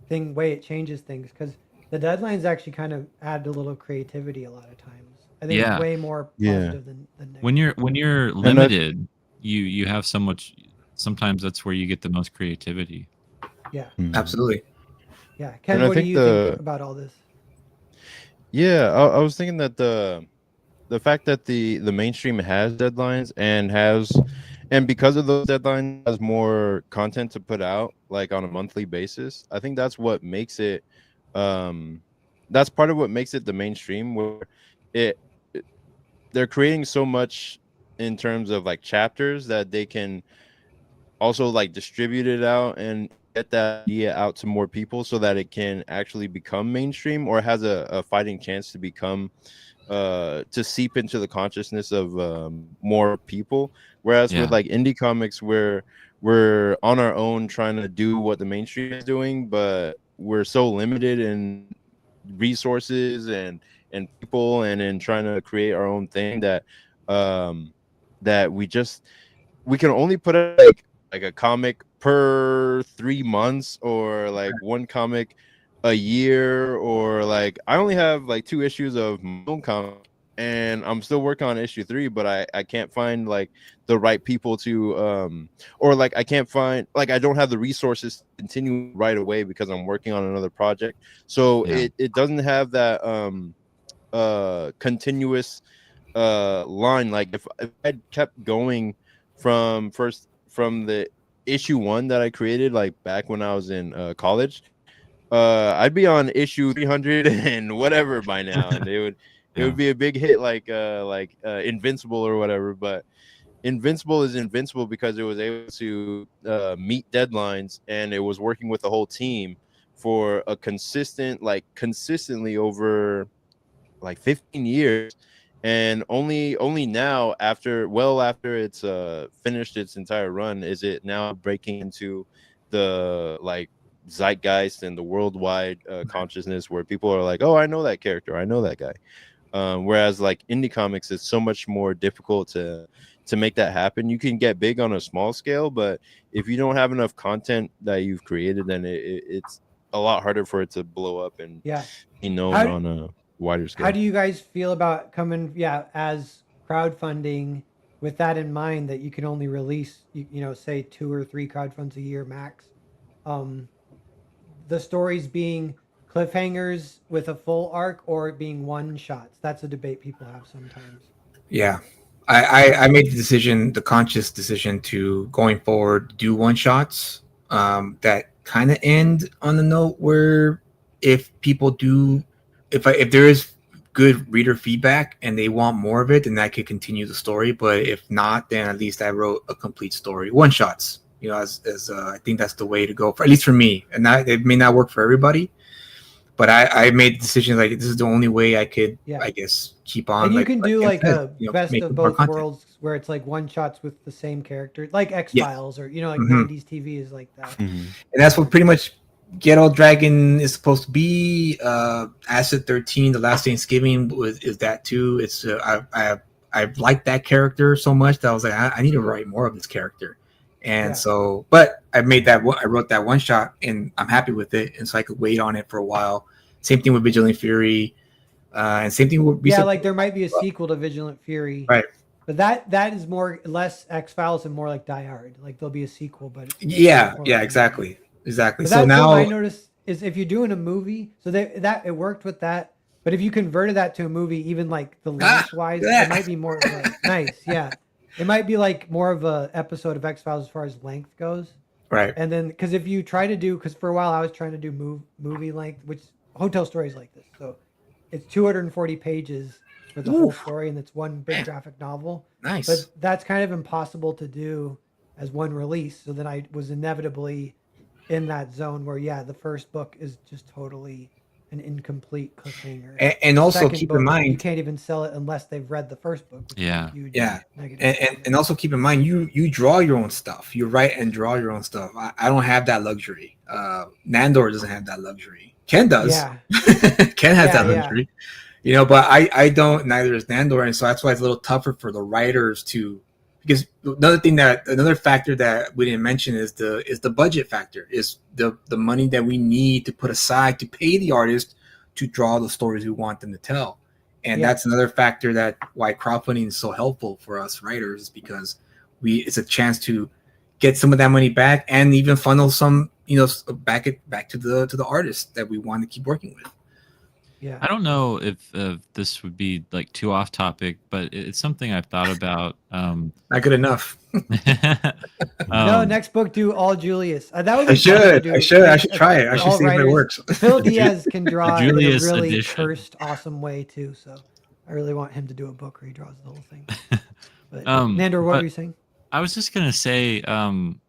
thing way it changes things because the deadlines actually kind of add a little creativity a lot of times. I think yeah. way more Yeah. positive than negative. When you're And I- limited, you have so much. Sometimes that's where you get the most creativity. Yeah, Absolutely. yeah. Ken, And I what do think you think about all this? Yeah, I was thinking that the fact that the mainstream has deadlines and because of those deadlines has more content to put out like on a monthly basis. I think that's what makes it that's part of what makes it the mainstream, where it they're creating so much in terms of like chapters that they can also like distribute it out and get that idea out to more people so that it can actually become mainstream, or has a fighting chance to become to seep into the consciousness of more people. Whereas with Yeah, like indie comics, where we're on our own trying to do what the mainstream is doing, but we're so limited in resources and people and in trying to create our own thing that that we can only put out like a comic per 3 months, or like one comic a year, or like I only have like 2 issues of my own comic and I'm still working on issue 3, but I can't find like the right people to or like I can't find, like I don't have the resources to continue right away because I'm working on another project. So yeah, it doesn't have that continuous line. Like if I'd kept going from the issue 1 that I created like back when I was in college, I'd be on issue 300 and whatever by now, and it yeah, would be a big hit like Invincible or whatever. But Invincible is Invincible because it was able to meet deadlines, and it was working with the whole team for a consistently over like 15 years. And only now, after it's finished its entire run, is it now breaking into the like zeitgeist and the worldwide consciousness, where people are like, oh, I know that character, I know that guy. Whereas like indie comics, it's so much more difficult to make that happen. You can get big on a small scale, but if you don't have enough content that you've created, then it's a lot harder for it to blow up and Yeah. be known How- on a wider scale. How do you guys feel about coming, as crowdfunding with that in mind that you can only release, say 2 or 3 crowdfunds a year max? The stories being cliffhangers with a full arc or being one shots. That's a debate people have sometimes. Yeah. I made the decision, the conscious decision to going forward do one shots that kind of end on the note where if people do, if there is good reader feedback and they want more of it, then I could continue the story. But if not, then at least I wrote a complete story. One shots, as I think that's the way to go, for at least for me. And that it may not work for everybody, but I made the decision like this is the only way I could, Yeah. I guess, keep on. And you can do Ken like said, a best make of more both content. worlds where it's like one shots with the same character, like X Yeah. Files or like Mhm. 90s TV is like that. Mhm. And that's what pretty much Ghetto Dragon is supposed to be Acid 13. The Last Thanksgiving is that too. It's I liked that character so much that I was like, I need to write more of this character. And Yeah. so, but I made that. I wrote that one shot, and I'm happy with it. And so I could wait on it for a while. Same thing with Vigilant Fury, and same thing with Yeah, like there might be a sequel to Vigilant Fury, right? But that is less X-Files and more like Die Hard. Like there'll be a sequel, but it's Yeah, more yeah, like exactly. Exactly. But So that's now something I noticed is if you're doing a movie, so that it worked with that. But if you converted that to a movie, even like the length wise, yeah. it might be more nice. Yeah, it might be like more of a episode of X Files as far as length goes. right. And then because if you try to do, because for a while I was trying to do movie length, which Hotel Stories like this, so it's 240 pages for the whole story, and it's one big graphic novel. Nice. But that's kind of impossible to do as one release. So then I was inevitably in that zone where the first book is just totally an incomplete cliffhanger. And also Second keep book, in mind you can't even sell it unless they've read the first book. Which is a huge negative. and also keep in mind you draw your own stuff. You write and draw your own stuff. I don't have that luxury. Nandor doesn't have that luxury. Ken does. Yeah. Ken has that luxury. You know, but I don't, neither is Nandor, and so that's why it's a little tougher for the writers to, because another factor that we didn't mention is the budget factor, is the money that we need to put aside to pay the artist to draw the stories we want them to tell. And that's another factor that why crowdfunding is so helpful for us writers, because it's a chance to get some of that money back and even funnel some, back to the artist that we want to keep working with. Yeah. I don't know if this would be like too off topic, but it's something I've thought about. Not good enough. No, next book, do all Julius. That would be I should try it. I should see if it works. Phil Diaz can draw in a Julius really edition. cursed, awesome way too. So I really want him to do a book where he draws the whole thing. But Nandor, what were you saying? I was just gonna say, and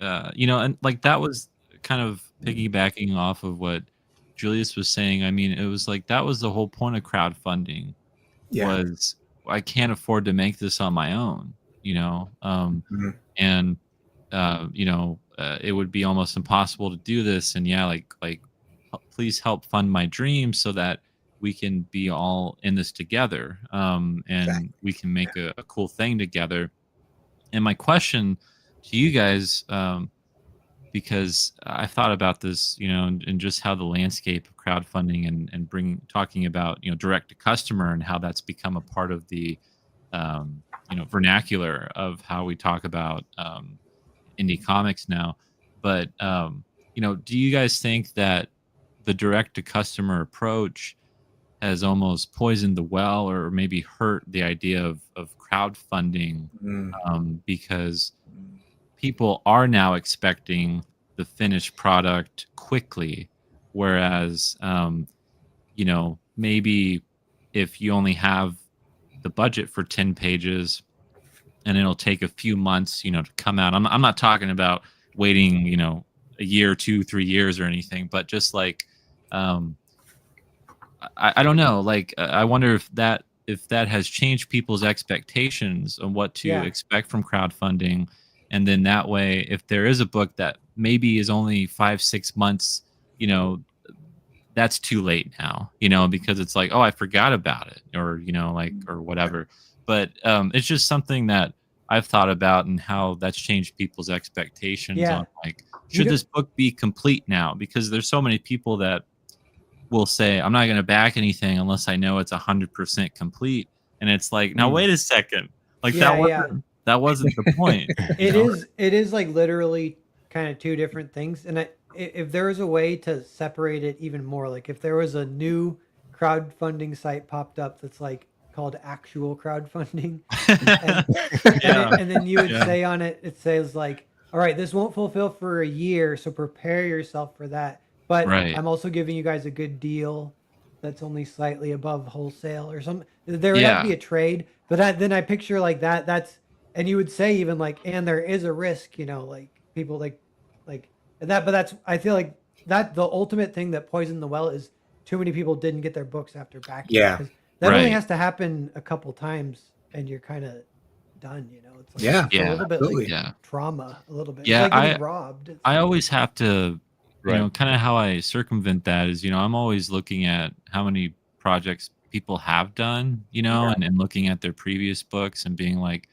like that was kind of piggybacking off of what Julius was saying. I mean, it was like that was the whole point of crowdfunding. Was I can't afford to make this on my own, and it would be almost impossible to do this. And like please help fund my dream so that we can be all in this together, and we can make a cool thing together. And my question to you guys, because I've thought about this, and just how the landscape of crowdfunding and talking about, direct to customer and how that's become a part of the, vernacular of how we talk about indie comics now. But, do you guys think that the direct to customer approach has almost poisoned the well, or maybe hurt the idea of crowdfunding, because people are now expecting the finished product quickly, whereas maybe if you only have the budget for 10 pages and it'll take a few months to come out. I'm not talking about waiting a year, 2-3 years or anything, but just like I don't know, like I wonder if that has changed people's expectations on what to expect from crowdfunding. And then that way, if there is a book that maybe is only 5-6 months, that's too late now, because it's like, oh, I forgot about it, or, or whatever. But it's just something that I've thought about, and how that's changed people's expectations on like, should this book be complete now? Because there's so many people that will say, I'm not going to back anything unless I know it's 100% complete. And it's like, now wait a second. Like that wasn't the point. It is like literally kind of two different things. And if there was a way to separate it even more, like if there was a new crowdfunding site popped up that's like called actual crowdfunding, and then you would say on it, it says like, all right, this won't fulfill for a year, so prepare yourself for that. But I'm also giving you guys a good deal that's only slightly above wholesale or something. There would have to be a trade. But then I picture like that's, and you would say even like, and there is a risk, like people like that. But that's, I feel like that the ultimate thing that poisoned the well is too many people didn't get their books after backing. Yeah. Because that only has to happen a couple times and you're kind of done, It's like, it's a little bit like trauma, a little bit. Yeah. It's like getting robbed. I always have to you know, Right. kind of how I circumvent that is, you know, I'm always looking at how many projects people have done, you know, Yeah. and looking at their previous books and being like,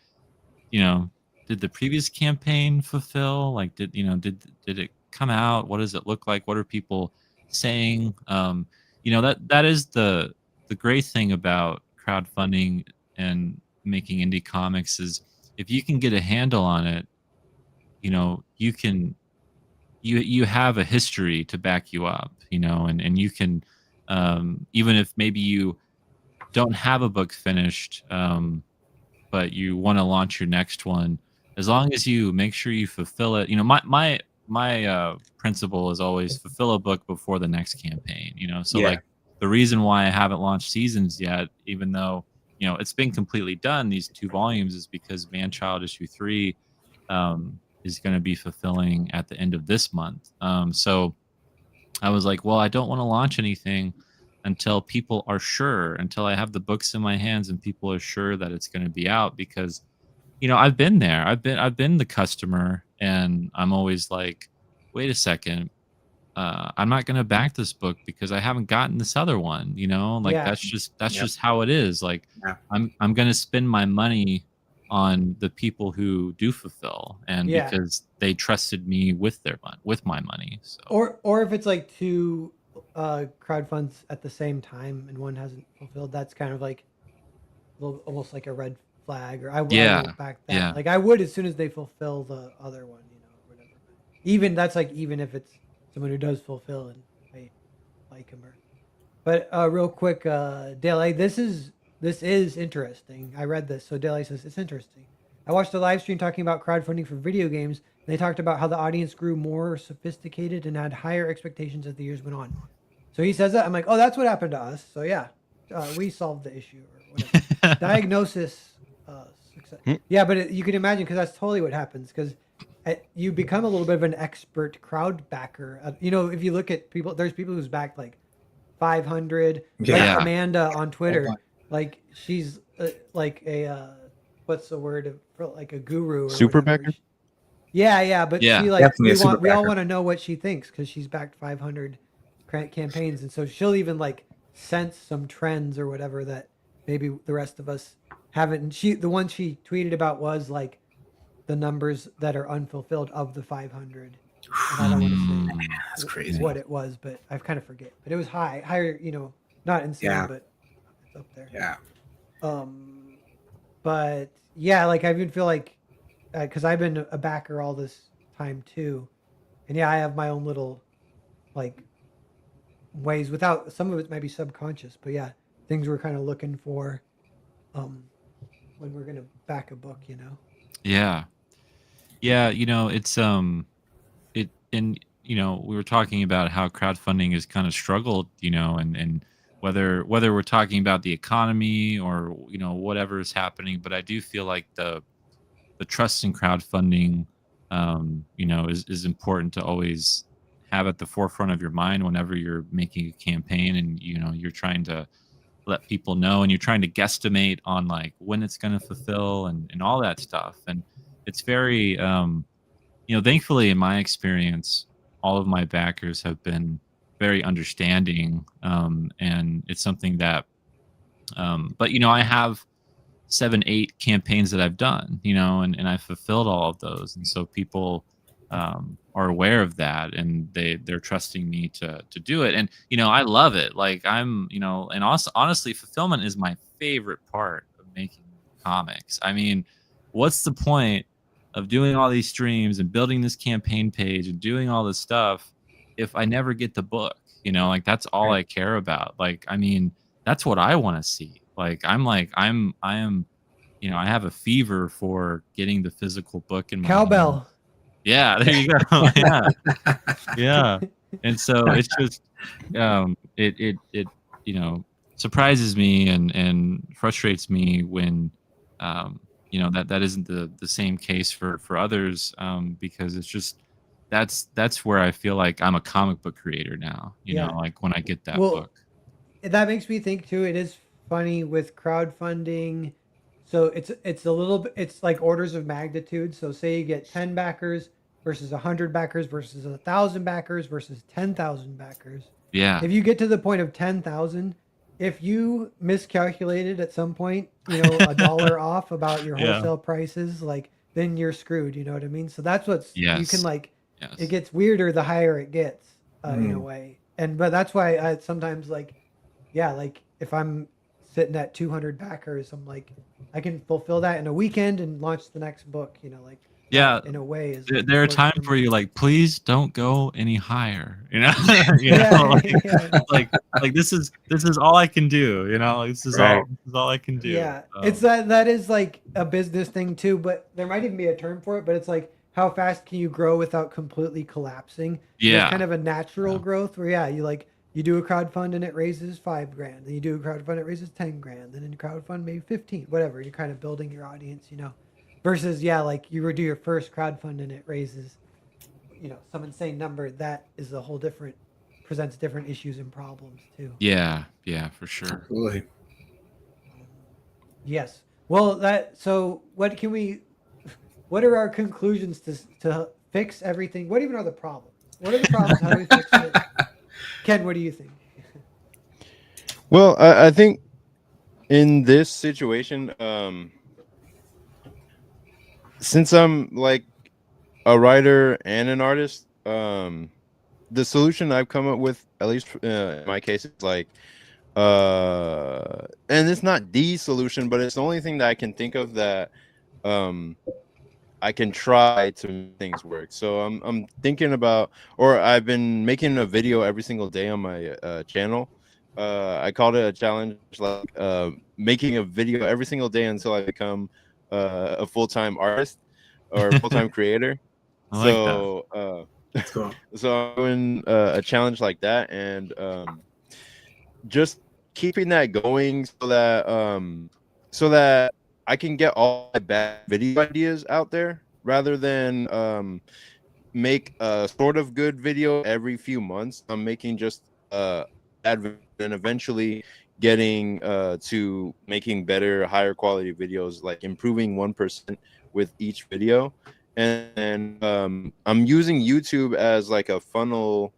you know, did the previous campaign fulfill? Like, did it come out? What does it look like? What are people saying? You know, that is the great thing about crowdfunding and making indie comics is if you can get a handle on it, you know, you have a history to back you up, you know, and you can even if maybe you don't have a book finished, but you want to launch your next one, as long as you make sure you fulfill it. You know, my principle is always fulfill a book before the next campaign. You know, so Yeah. like the reason why I haven't launched seasons yet, even though you know it's been completely done, these 2 volumes, is because Manchild issue 3 is going to be fulfilling at the end of this month. So I was like, well, I don't want to launch anything until people are sure, until I have the books in my hands and people are sure that it's going to be out because you know, I've been there. I've been the customer and I'm always like, wait a second, I'm not going to back this book because I haven't gotten this other one, you know? Like Yeah. that's Yep. just how it is. Like Yeah. I'm going to spend my money on the people who do fulfill and Yeah. because they trusted me with their money, with my money. So Or if it's like two crowdfunds at the same time and one hasn't fulfilled, that's kind of like almost like a red flag. Or I yeah. won't back that. Yeah. Like I would as soon as they fulfill the other one, you know, or whatever. Even that's like even if it's someone who does fulfill and I like him or. But real quick, Dale, this is interesting. I read this, so Dale says it's interesting. I watched a live stream talking about crowdfunding for video games. And they talked about how the audience grew more sophisticated and had higher expectations as the years went on. So he says that I'm like, oh, that's what happened to us. So yeah, we solved the issue or whatever. Diagnosis, success. Hmm. Yeah, but you can imagine because that's totally what happens because you become a little bit of an expert crowd backer. You know, if you look at people, there's people who's backed like 500. Like Yeah. Amanda on Twitter, Hold like she's like a what's the word for like a guru or Super whatever. backer? Yeah, but Yeah. she like Definitely a super we all backer. want to know what she thinks because she's backed 500 campaigns, and so she'll even like sense some trends or whatever that maybe the rest of us haven't. And the one she tweeted about was like the numbers that are unfulfilled of the 500, and I don't want to say Mm, That's crazy. what it was, but I kind of forget. But it was higher, you know, not insane, Yeah. but it's up there. Yeah. But yeah, like I even feel like because I've been a backer all this time too, and yeah, I have my own little like ways without some of it might be subconscious, but yeah, things we're kind of looking for um when we're gonna back a book, you know. yeah. Yeah, you know, it's it and you know, we were talking about how crowdfunding has kind of struggled, you know, and whether we're talking about the economy or you know whatever is happening, but I do feel like the trust in crowdfunding, you know, is important to always have at the forefront of your mind whenever you're making a campaign and you know you're trying to let people know and you're trying to guesstimate on like when it's going to fulfill and all that stuff and it's very you know, thankfully, in my experience, all of my backers have been very understanding, and it's something that. But you know, I have 7, 8 campaigns that I've done, you know, and I've fulfilled all of those, and so people are aware of that, and they're trusting me to do it, and you know, I love it. Like I'm, you know, and also honestly, fulfillment is my favorite part of making comics. I mean, what's the point of doing all these streams and building this campaign page and doing all this stuff if I never get the book? You know, like that's all Right. I care about. Like, I mean, that's what I want to see. I am, you know, I have a fever for getting the physical book in my hands. Cowbell. Yeah, there you go. Yeah, yeah. And so it's just, it you know surprises me and frustrates me when, you know that isn't the same case for others, because it's just that's where I feel like I'm a comic book creator now. You know, Yeah. like when I get that Well, book. that makes me think too. It is funny with crowdfunding. So it's a little bit it's like orders of magnitude. So say you get 10 backers, versus 100 backers versus 1,000 backers versus 10,000 backers. Yeah. If you get to the point of 10,000, if you miscalculated at some point, $1 off about your Yeah. wholesale prices, like then you're screwed. You know what I mean? So that's you can Yes. like. Yes. It gets weirder the higher it gets, in a Mm. way. But that's why I sometimes like, yeah, like if I'm sitting at 200 backers, I'm like, I can fulfill that in a weekend and launch the next book. Like Yeah. that in a way is There are works times for where me. you're like, please don't go any higher. Yeah, like this is all I can do. Like, this is Right. all I can do. Yeah, it's that is like a business thing too, but there might even be a term for it. But it's like, how fast can you grow without completely collapsing? And Yeah. there's kind of a natural Yeah. growth where you do a crowdfund and it raises $5,000, then you do a crowdfund it raises $10,000, then in a crowdfund maybe 15, whatever. You're kind of building your audience, versus like you do your first crowdfund and it raises, some insane number. That is a whole different, presents different issues and problems too. Yeah, for sure. Absolutely. Yes. Well, so what are our conclusions to fix everything? What even are the problems? What are the problems? How do we fix it? Ken, what do you think? Well, I think in this situation, since I'm like a writer and an artist, the solution I've come up with, at least in my case, is like, and it's not the solution, but it's the only thing that I can think of that I can try to make things work. So I'm thinking about, or I've been making a video every single day on my channel. I called it a challenge, like making a video every single day until I become a full-time artist or full-time creator. I like So Let's go. so I'm doing a challenge like that, and just keeping that going so that I can get all my bad video ideas out there rather than make a sort of good video every few months. I'm making just bad video and eventually getting to making better, higher quality videos, like improving 1% with each video. And I'm using YouTube as like a funnel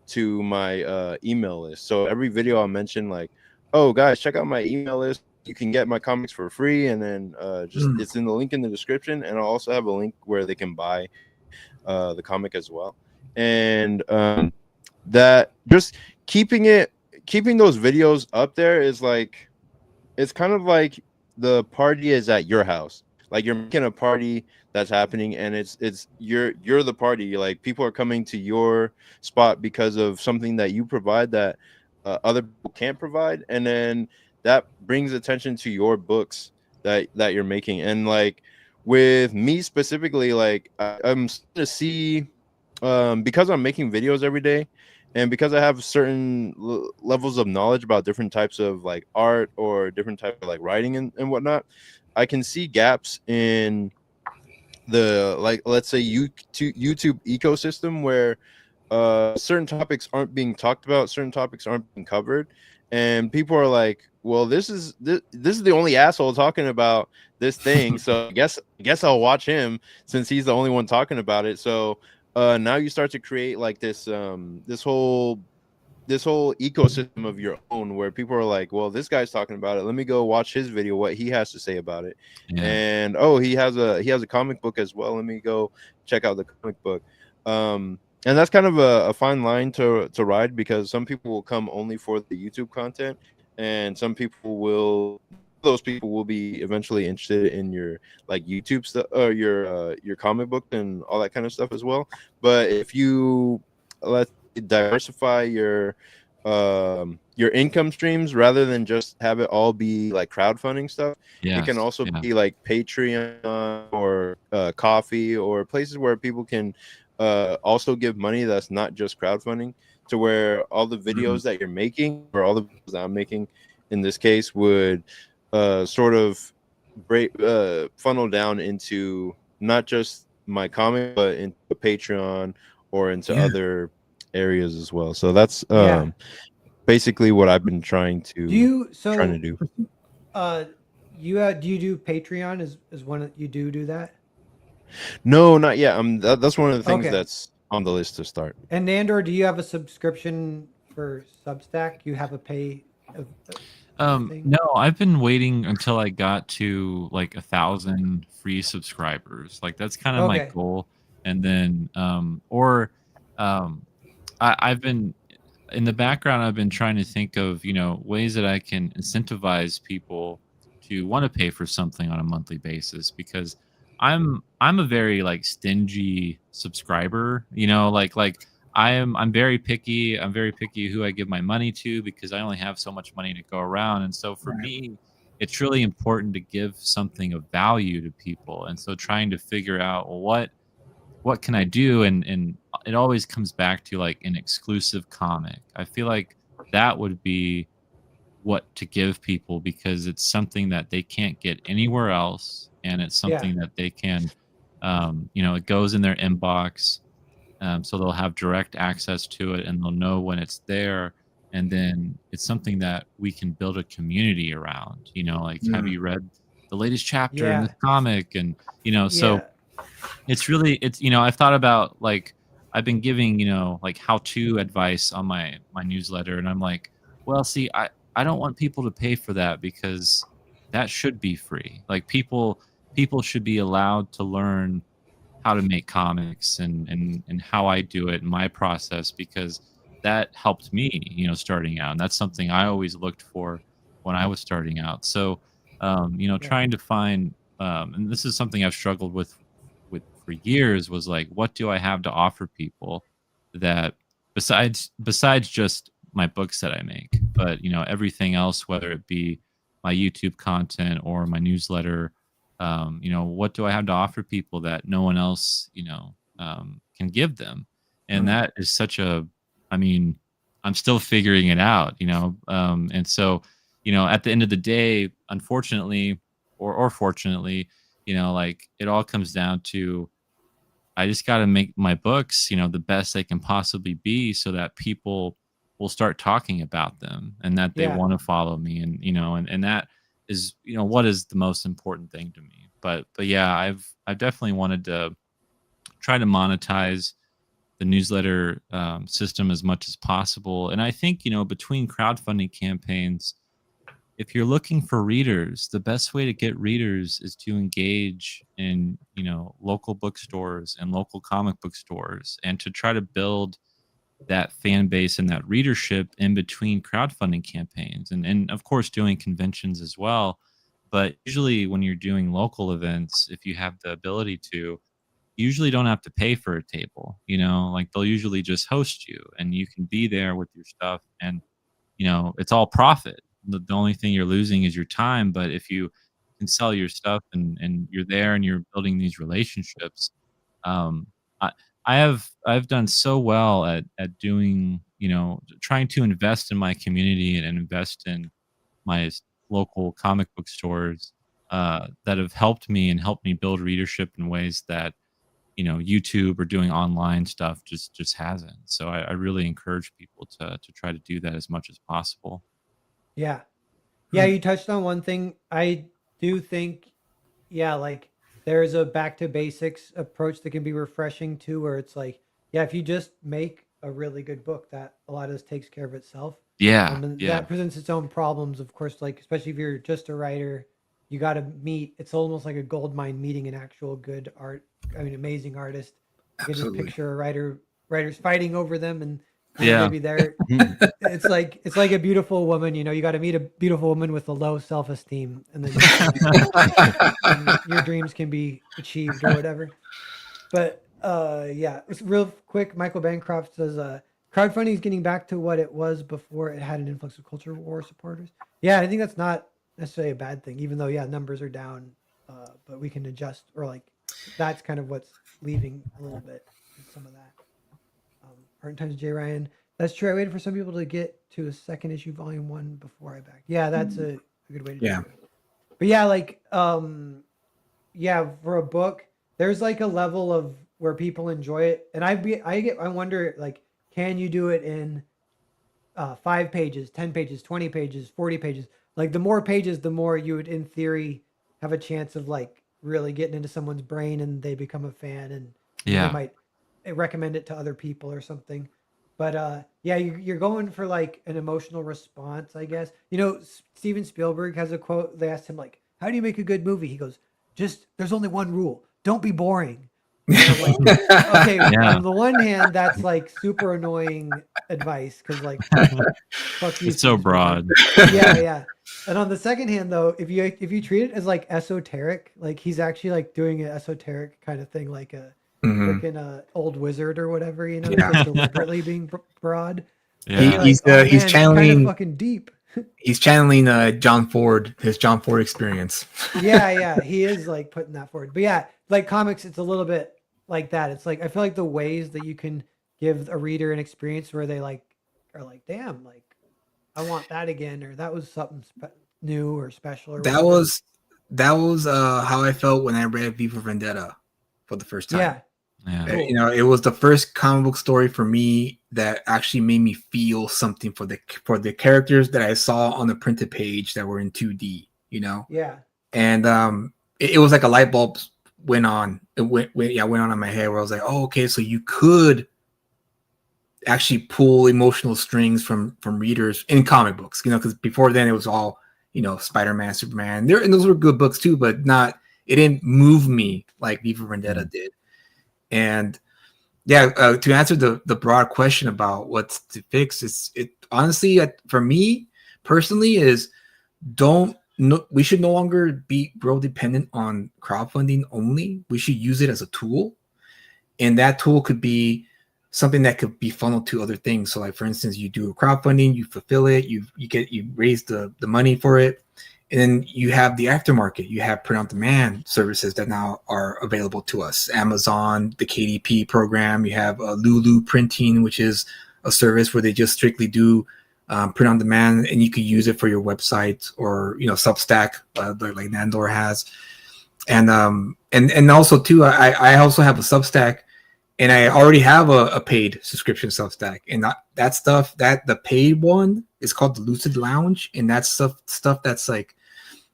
to my email list. So every video I'll mention like, oh guys, check out my email list. You can get my comics for free, and then it's in the link in the description, and I'll also have a link where they can buy the comic as well. And that just keeping those videos up there is like, it's kind of like the party is at your house. Like you're making a party that's happening, and it's you're the party. Like people are coming to your spot because of something that you provide that other people can't provide, and then that brings attention to your books that you're making. And like with me specifically, like I'm starting to see, because I'm making videos every day, and because I have certain levels of knowledge about different types of like art or different type of like writing and whatnot, I can see gaps in the, like, let's say YouTube ecosystem where certain topics aren't being talked about, certain topics aren't being covered, and people are like, well, this is the only asshole talking about this thing, so I guess I'll watch him since he's the only one talking about it. So now you start to create like this this whole ecosystem of your own, where people are like, well, this guy's talking about it, let me go watch his video, what he has to say about it. Yeah. And oh, he has a comic book as well, let me go check out the comic book. And that's kind of a fine line to ride, because some people will come only for the YouTube content, and those people will be eventually interested in your like YouTube stuff or your comic book and all that kind of stuff as well. But if you diversify your income streams rather than just have it all be like crowdfunding stuff, it can also be like Patreon or Coffee, or places where people can also give money that's not just crowdfunding, to where all the videos that you're making, or all the videos that I'm making in this case, would sort of funnel down into not just my comic, but into Patreon or into other areas as well. So that's basically what I've been trying to do. Do you do Patreon? Is one that you do that? No, not yet. That's one of the things Okay. that's on the list to start. And Nandor, do you have a subscription for Substack? You have a pay thing? No, I've been waiting until I got to like 1,000 free subscribers. Like that's kind of my Okay. goal. And then, um, I've been in the background. I've been trying to think of ways that I can incentivize people to want to pay for something on a monthly basis because I'm a very like stingy subscriber. I'm very picky. I'm very picky who I give my money to because I only have so much money to go around. And so for Right. me, it's really important to give something of value to people. And so trying to figure out, well, what can I do? And it always comes back to like an exclusive comic. I feel like that would be what to give people because it's something that they can't get anywhere else, and it's Yeah. something that they can, it goes in their inbox, so they'll have direct access to it, and they'll know when it's there. And then it's something that we can build a community around. Like, have Mm. you read the latest chapter in Yeah. this comic? And so Yeah. I've thought about like I've been giving like how-to advice on my newsletter, and I'm like, well, see, I don't want people to pay for that because that should be free. Like people should be allowed to learn how to make comics and how I do it and my process because that helped me, starting out. And that's something I always looked for when I was starting out. So, Yeah. trying to find, and this is something I've struggled with for years was like, what do I have to offer people that besides just my books that I make, but everything else, whether it be my YouTube content or my newsletter, what do I have to offer people that no one else, can give them? And Right. that is I mean, I'm still figuring it out, and so, at the end of the day, unfortunately, or fortunately, like it all comes down to I just got to make my books, the best they can possibly be so that people will start talking about them and that they Yeah. want to follow me. And, and that is, what is the most important thing to me. But yeah, I've definitely wanted to try to monetize the newsletter system as much as possible. And I think, between crowdfunding campaigns, if you're looking for readers, the best way to get readers is to engage in, local bookstores and local comic book stores and to try to build that fan base and that readership in between crowdfunding campaigns and of course doing conventions as well. But usually when you're doing local events, if you have the ability to, you usually don't have to pay for a table, like they'll usually just host you and you can be there with your stuff and it's all profit. The only thing you're losing is your time. But if you can sell your stuff and you're there and you're building these relationships, um, I, I've done so well at doing, trying to invest in my community and invest in my local comic book stores that have helped me and helped me build readership in ways that YouTube or doing online stuff just hasn't. So I really encourage people to try to do that as much as possible. Yeah. Yeah, you touched on one thing. I do think, yeah, like there's a back to basics approach that can be refreshing too, where it's like, yeah, if you just make a really good book, that a lot of this takes care of itself. Yeah, And yeah, that presents its own problems, of course, like especially if you're just a writer, you got to meet, it's almost like a gold mine meeting an actual good art, I mean, amazing artist. You can just Absolutely. picture writers fighting over them and yeah. maybe they're it's like a beautiful woman, you got to meet a beautiful woman with a low self-esteem and then and your dreams can be achieved or whatever. But yeah, it's real quick. Michael Bancroft says crowdfunding is getting back to what it was before it had an influx of culture war supporters. Yeah, I think that's not necessarily a bad thing, even though yeah, numbers are down, but we can adjust or like that's kind of what's leaving a little bit some of that. Hard times, Jay Ryan. That's true. I waited for some people to get to a second issue, volume 1 before I backed. Yeah, that's a good way to Yeah. do it. But yeah, like yeah, for a book, there's like a level of where people enjoy it, and I wonder like, can you do it in 5 pages, 10 pages, 20 pages, 40 pages? Like the more pages, the more you would, in theory, have a chance of like really getting into someone's brain and they become a fan and they Yeah. might recommend it to other people or something. But yeah, you're going for like an emotional response, I guess. You know, Steven Spielberg has a quote. They asked him like, "How do you make a good movie?" He goes, "Just there's only one rule: don't be boring." And I'm like, okay, Yeah. on the one hand, that's like super annoying advice because like, fuck you. It's so Steven Spielberg. broad. Yeah, yeah. And on the second hand, though, if you treat it as like esoteric, like he's actually like doing an esoteric kind of thing, like a Mhm. freaking old wizard or whatever, you know, he's Yeah. like deliberately being broad. Yeah. You're like, oh man, He's it's kind of channeling fucking deep. he's channeling John Ford, his John Ford experience. Yeah, yeah, he is like putting that forward. But yeah, like comics, it's a little bit like that. It's like I feel like the ways that you can give a reader an experience where they like are like, damn, like I want that again, or that was something new or special or That whatever. was how I felt when I read V for Vendetta for the first time. Yeah, Yeah. Cool. You know, it was the first comic book story for me that actually made me feel something for the characters that I saw on the printed page that were in 2D, you know. yeah, And it was like a light bulb went on. It went on in my head where I was like, oh, okay, so you could actually pull emotional strings from readers in comic books, you know, because before then it was all, you know, Spider-Man, Superman. There, and those were good books too, but it didn't move me like V for Vendetta did. And yeah, to answer the broad question about what's to fix, it honestly, for me personally, is we should no longer be real dependent on crowdfunding only. We should use it as a tool, and that tool could be something that could be funneled to other things. So, like for instance, you do a crowdfunding, you fulfill it, you raise the money for it, and then you have the aftermarket. You have print on demand services that now are available to us. Amazon, the KDP program. You have Lulu Printing, which is a service where they just strictly do print on demand, and you can use it for your website or, you know, Substack, like Nandor has. And also too, I also have a Substack, and I already have a paid subscription Substack, and that stuff, that the paid one is called the Lucid Lounge, and that's stuff that's like,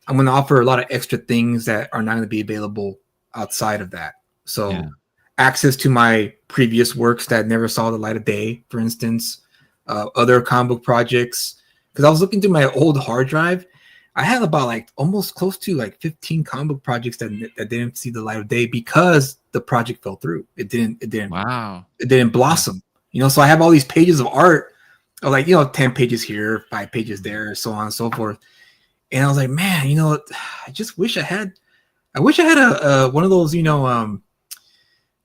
I'm going to offer a lot of extra things that are not going to be available outside of that. So Yeah. access to my previous works that never saw the light of day, for instance, other comic book projects. Because I was looking through my old hard drive, I had about like almost close to like 15 comic book projects that didn't see the light of day because the project fell through. It didn't Wow. it didn't blossom. You know, so I have all these pages of art, of like, you know, 10 pages here, 5 pages there, so on and so forth. And I was like, man, you know, I just wish I had a one of those, you know,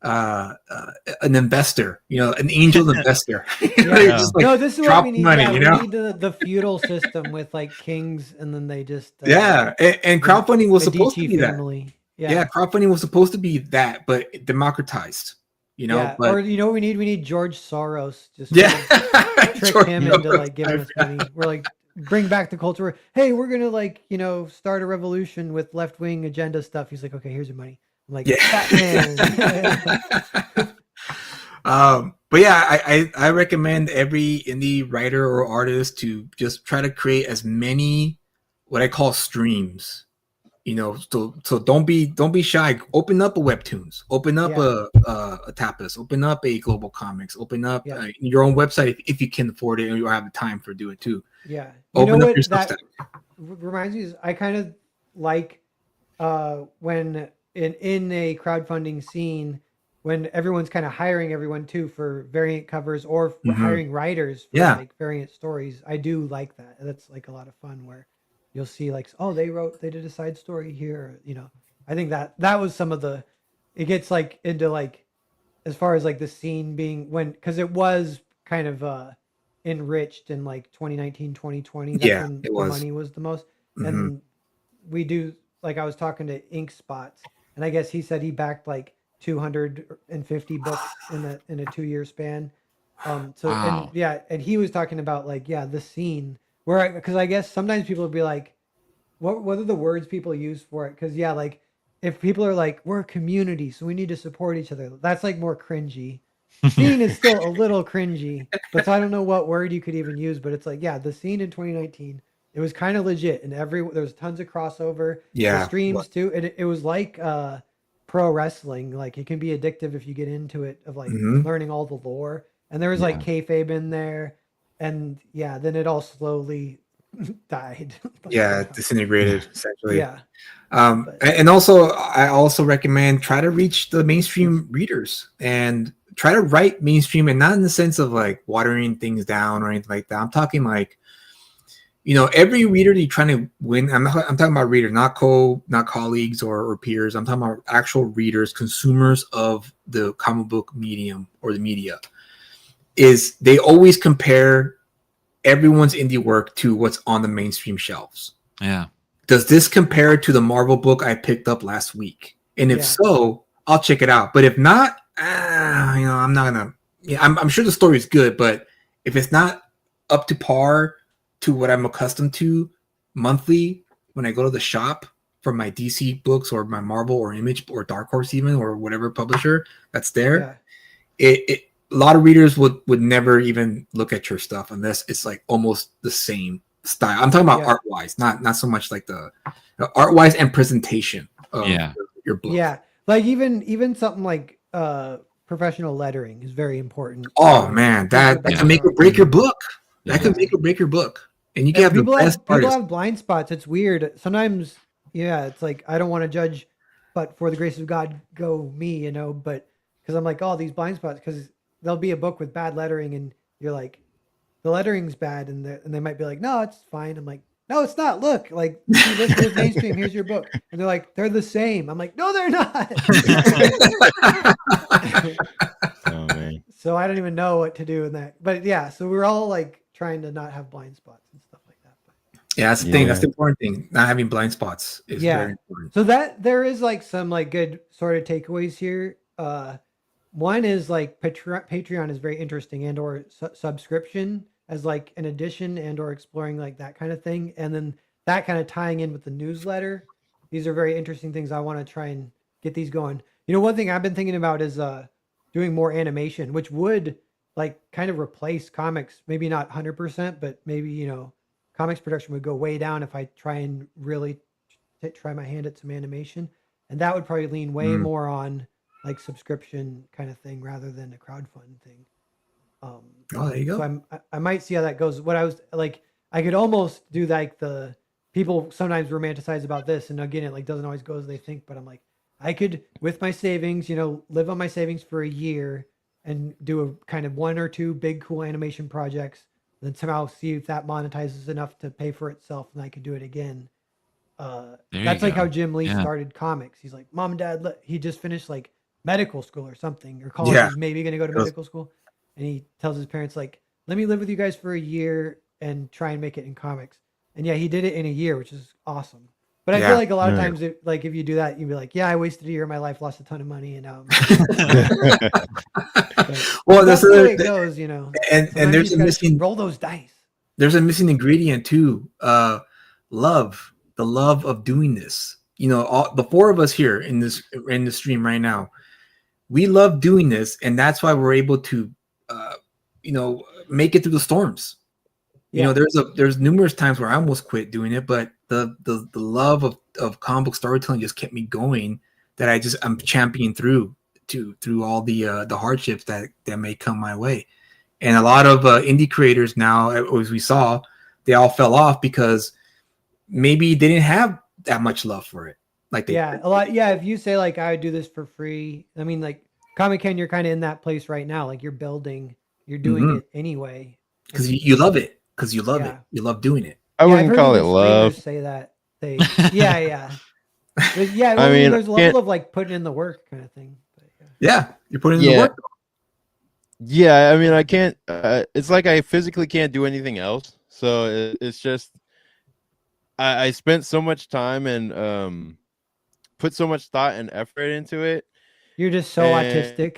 an investor, you know, an angel investor. You know, Yeah. just like no, this is what drop we need. money, Yeah, you we know? need the feudal system with like kings, and then they just Yeah, and crowdfunding was supposed to Medici be that. family. Yeah, crowdfunding was supposed to be that, but democratized, you know. Yeah, But or you know what we need? We need George Soros. Just yeah, trick George him into Soros. like giving us money. We're like, bring back the culture. Hey, we're gonna like, you know, start a revolution with left wing agenda stuff. He's like, okay, here's your money. I'm like, Yeah. Batman. But yeah, I recommend every indie writer or artist to just try to create as many what I call streams. You know, so don't be shy. Open up a Webtoons, open up Yeah. a Tapas, open up a Global Comics, open up Yeah. your own website if you can afford it and you have the time for do it too. Yeah. You Open know up your what that Substack. reminds me is I kind of like when in a crowdfunding scene when everyone's kind of hiring everyone too for variant covers or Mhm. hiring writers for Yeah. like variant stories. I do like that. That's like a lot of fun where you'll see like, oh, they did a side story here, you know. I think that was some of the, it gets like into like as far as like the scene being when, because it was kind of enriched in like 2019 2020. That's Yeah, when it the was. money was the most. Mhm. And we do, like I was talking to Ink Spots, and I guess he said he backed like 250 books in a 2-year span. So and Wow. yeah, and he was talking about like, yeah, the scene where, because I guess sometimes people would be like, what are the words people use for it? Because yeah, like if people are like, we're a community, so we need to support each other, that's like more cringy. Scene is still a little cringy, but so I don't know what word you could even use, but it's like, yeah, the scene in 2019 It was kind of legit, and there's tons of crossover. Yeah. The streams too, and it was like pro wrestling. Like it can be addictive if you get into it, of like Mhm. learning all the lore. And there was like kayfabe in there, and yeah, then it all slowly died. Yeah, disintegrated essentially. Yeah. And also, I also recommend try to reach the mainstream readers and try to write mainstream, and not in the sense of like watering things down or anything like that. I'm talking like, every reader that you're trying to win. I'm talking about readers, not colleagues or peers. I'm talking about actual readers, consumers of the comic book medium or the media. Is they always compare everyone's indie work to what's on the mainstream shelves. Yeah. Does this compare to the Marvel book I picked up last week? And if so, I'll check it out. But if not, I'm not gonna. Yeah, I'm sure the story is good, but if it's not up to par to what I'm accustomed to monthly when I go to the shop for my DC books or my Marvel or Image or Dark Horse even or whatever publisher that's there, a lot of readers would never even look at your stuff unless it's like almost the same style. I'm talking about art wise, not so much like the art wise and presentation of your book. Yeah, like even something like professional lettering is very important. Oh man, that can make or break your book. That can make or break your book. And you can have people the best people have blind spots. It's weird. Sometimes, it's like I don't want to judge, but for the grace of God, go me, but because I'm like, oh, these blind spots, because there'll be a book with bad lettering, and you're like, the lettering's bad, and they might be like, no, it's fine. I'm like, no, it's not. Look, like, see, this is mainstream. Here's your book, and they're like, they're the same. I'm like, no, they're not. Oh man. So I don't even know what to do in that. But yeah, so we're all like trying to not have blind spots and stuff like that. Yeah, that's the thing. That's the important thing. Not having blind spots is very important. So that there is like some like good sort of takeaways here. One is like Patreon is very interesting, and or subscription as like an addition and or exploring like that kind of thing, and then that kind of tying in with the newsletter. These are very interesting things. I want to try and get these going. One thing I've been thinking about is doing more animation, which would like kind of replace comics. Maybe not 100%, but maybe comics production would go way down if I try and really try my hand at some animation, and that would probably lean way more on like subscription kind of thing rather than a crowdfund thing. There you go. So I might see how that goes. What I was like, I could almost do like the people sometimes romanticize about this, and again, it like doesn't always go as they think. But I'm like, I could with my savings, live on my savings for a year and do a kind of 1 or 2 big cool animation projects, then somehow see if that monetizes enough to pay for itself, and I could do it again. That's like how Jim Lee started comics. He's like, Mom and Dad, he just finished like medical school or something, or college. He's maybe going to go to medical school. And he tells his parents, like, let me live with you guys for a year and try and make it in comics. And yeah, he did it in a year, which is awesome. But I feel like a lot of times, if you do that, you'd be like, yeah, I wasted a year of my life, lost a ton of money. And well, that's the way it goes, And there's a missing, roll those dice. There's a missing ingredient too. Love, the love of doing this. All the 4 of us here in the stream right now, we love doing this, and that's why we're able to, make it through the storms. There's numerous times where I almost quit doing it, but the love of comic book storytelling just kept me going. That I'm championing through all the hardships that may come my way. And a lot of indie creators now, as we saw, they all fell off because maybe they didn't have that much love for it. Like a lot. Yeah, if you say like I would do this for free, I mean, like Comic Con, you're kind of in that place right now. Like you're building, you're doing it anyway because you love it. Because you love it, you love doing it. I wouldn't call it love. Say that they, yeah. But yeah, I mean, there's a level of like putting in the work kind of thing. But, yeah, you're putting in the work. Yeah, I mean, I can't. It's like I physically can't do anything else. So it's just I spent so much time and put so much thought and effort into it. You're just so autistic.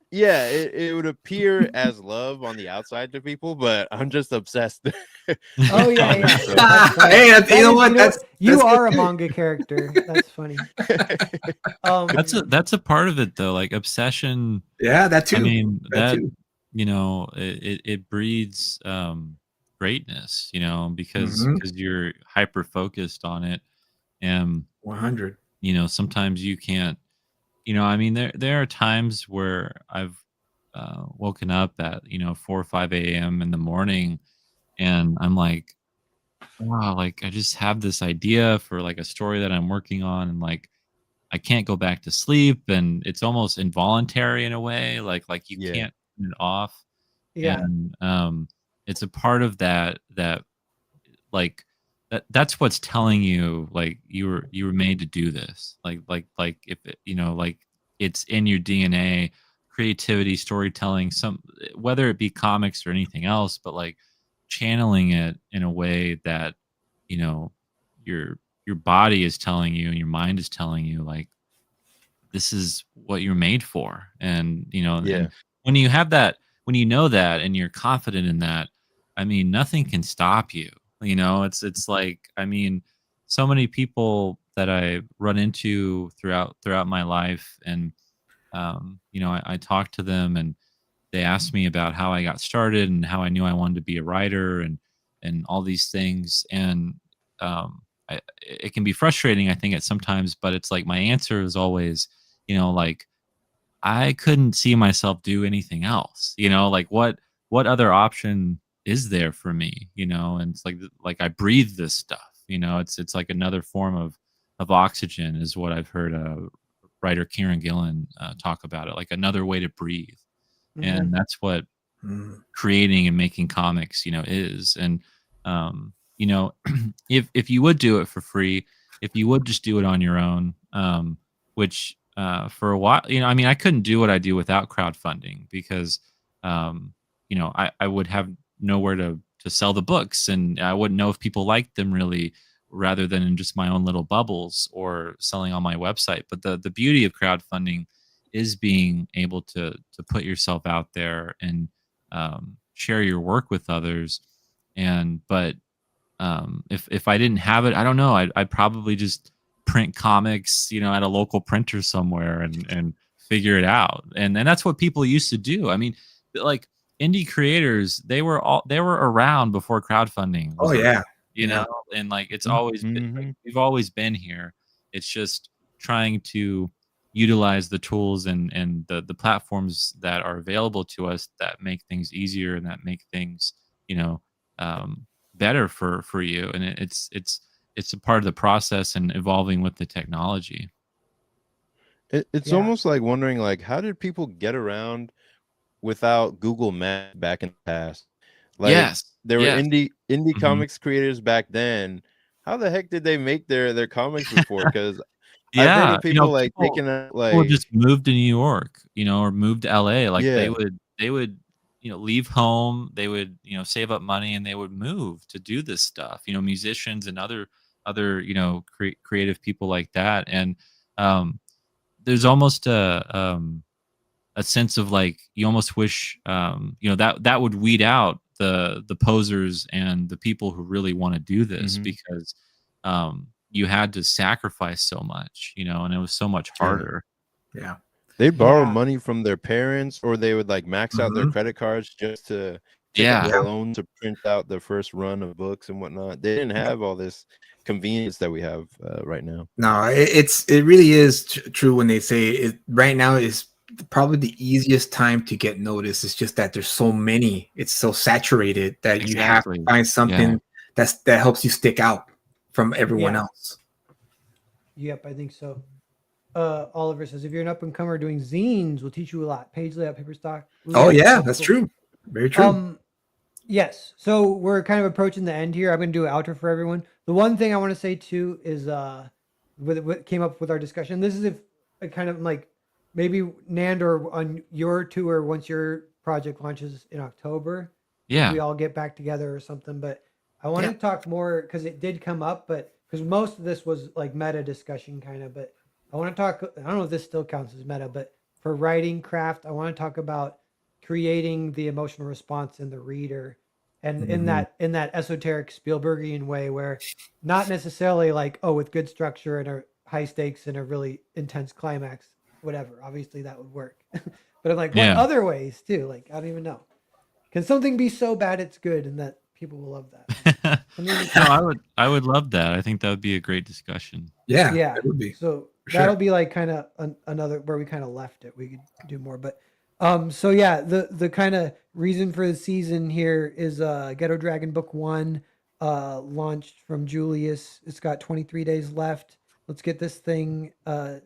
Yeah, it would appear as love on the outside to people, but I'm just obsessed. Oh yeah. Hey, you know what? You are a manga character. That's funny. That's a part of it though, like obsession. Yeah, that too. I mean, that too. It breeds greatness, Hmm. because you're hyper focused on it. And 100. sometimes you can't. I mean, there are times where I've woken up at 4 or 5 a.m. in the morning, and I'm like, wow, like I just have this idea for like a story that I'm working on, and like I can't go back to sleep, and it's almost involuntary in a way, like you Yeah. can't turn it off. Yeah. And it's a part of that like that's what's telling you like you were made to do this, like if like it's in your DNA, creativity, storytelling, some whether it be comics or anything else, but like channeling it in a way that you know your body is telling you and your mind is telling you like this is what you're made for. And Yeah. when you have that, when you know that and you're confident in that, I mean nothing can stop you. It's like, I mean, so many people that I run into throughout my life, and I talk to them, and they asked me about how I got started and how I knew I wanted to be a writer, and all these things. And it can be frustrating, I think, at sometimes, but it's like my answer is always, like I couldn't see myself do anything else. Like what other option is there for me? And it's like I breathe this stuff. It's like another form of oxygen is what I've heard writer Kieran Gillen talk about it, like another way to breathe. Hmm. And that's what Mm. creating and making comics is. And um if you would do it for free, if you would just do it on your own, which for a while, I mean, I couldn't do what I do without crowdfunding, because I would have nowhere to sell the books, and I wouldn't know if people liked them really, rather than in just my own little bubbles or selling on my website. But the beauty of crowdfunding is being able to put yourself out there and share your work with others. And but if I didn't have it, I don't know. I'd probably just print comics, at a local printer somewhere, and figure it out. And that's what people used to do. I mean, like indie creators, they were around before crowdfunding Oh was around, yeah, you yeah, know, and like it's always been like Mm-hmm. we've always been here. It's just trying to utilize the tools and the platforms that are available to us that make things easier and that make things, you know, um, better for you. And it's a part of the process and evolving with the technology. It's Yeah. almost like wondering, like, how did people get around without Google Maps back in the past? Like, Yes. there were Yes. indie Mhm. comics creators back then. How the heck did they make their comics before? Because I've heard Yeah, of people like people taking out people would like, just move to New York, or move to LA. Like they yeah, would they would, leave home, they would, save up money, and they would move to do this stuff. Musicians and other, creative people like that. And um there's almost a sense of like you almost wish that would weed out the posers and the people who really want to do this, hmm, because you had to sacrifice so much, and it was so much yeah, harder. yeah. they'd borrow Yeah. money from their parents, or they would like max out their Hmm. credit cards just to take out Yeah, a Yeah, loan to print out the first run of books and whatnot. They didn't yeah. have all this convenience that we have right now. No, it really is true when they say it. Right now is probably the easiest time to get noticed. It's just that there's so many. It's so saturated that you have to exactly. find Yeah. something that helps you stick out from everyone Yeah. else. Yep. I think so. Oliver says, if you're an up and comer doing zines, we'll teach you a lot. Page layout, paper stock. Ooh, Oh yeah, yeah, that's that's cool. true. Very true. Um, yes. So we're kind of approaching the end here. I'm going to do an outro for everyone. The one thing I want to say too is, with what came up with our discussion. This is if I kind of like maybe Nandor on your tour once your project launches in October, if Yeah. we all get back together or something. But I want Yeah. to talk more because it did come up, but because most of this was like meta discussion kind of. But I want to talk. I don't know if this still counts as meta, but for writing craft, I want to talk about creating the emotional response in the reader, and in Mhm. that esoteric Spielbergian way, where not necessarily like, oh, with good structure and a high stakes and a really intense climax, whatever, obviously that would work. But I'm like, what Yeah. other ways too? Like, I don't even know. Can something be so bad it's good, and that people will love that. No, I would love that. I think that would be a great discussion. Yeah, Yeah. it would be. So for that'll sure. be like kind of another where we kind of left it. We could do more, but so yeah, the kind of reason for the season here is Ghetto Dragon Book 1 launched from Julius. It's got 23 days left. Let's get this thing to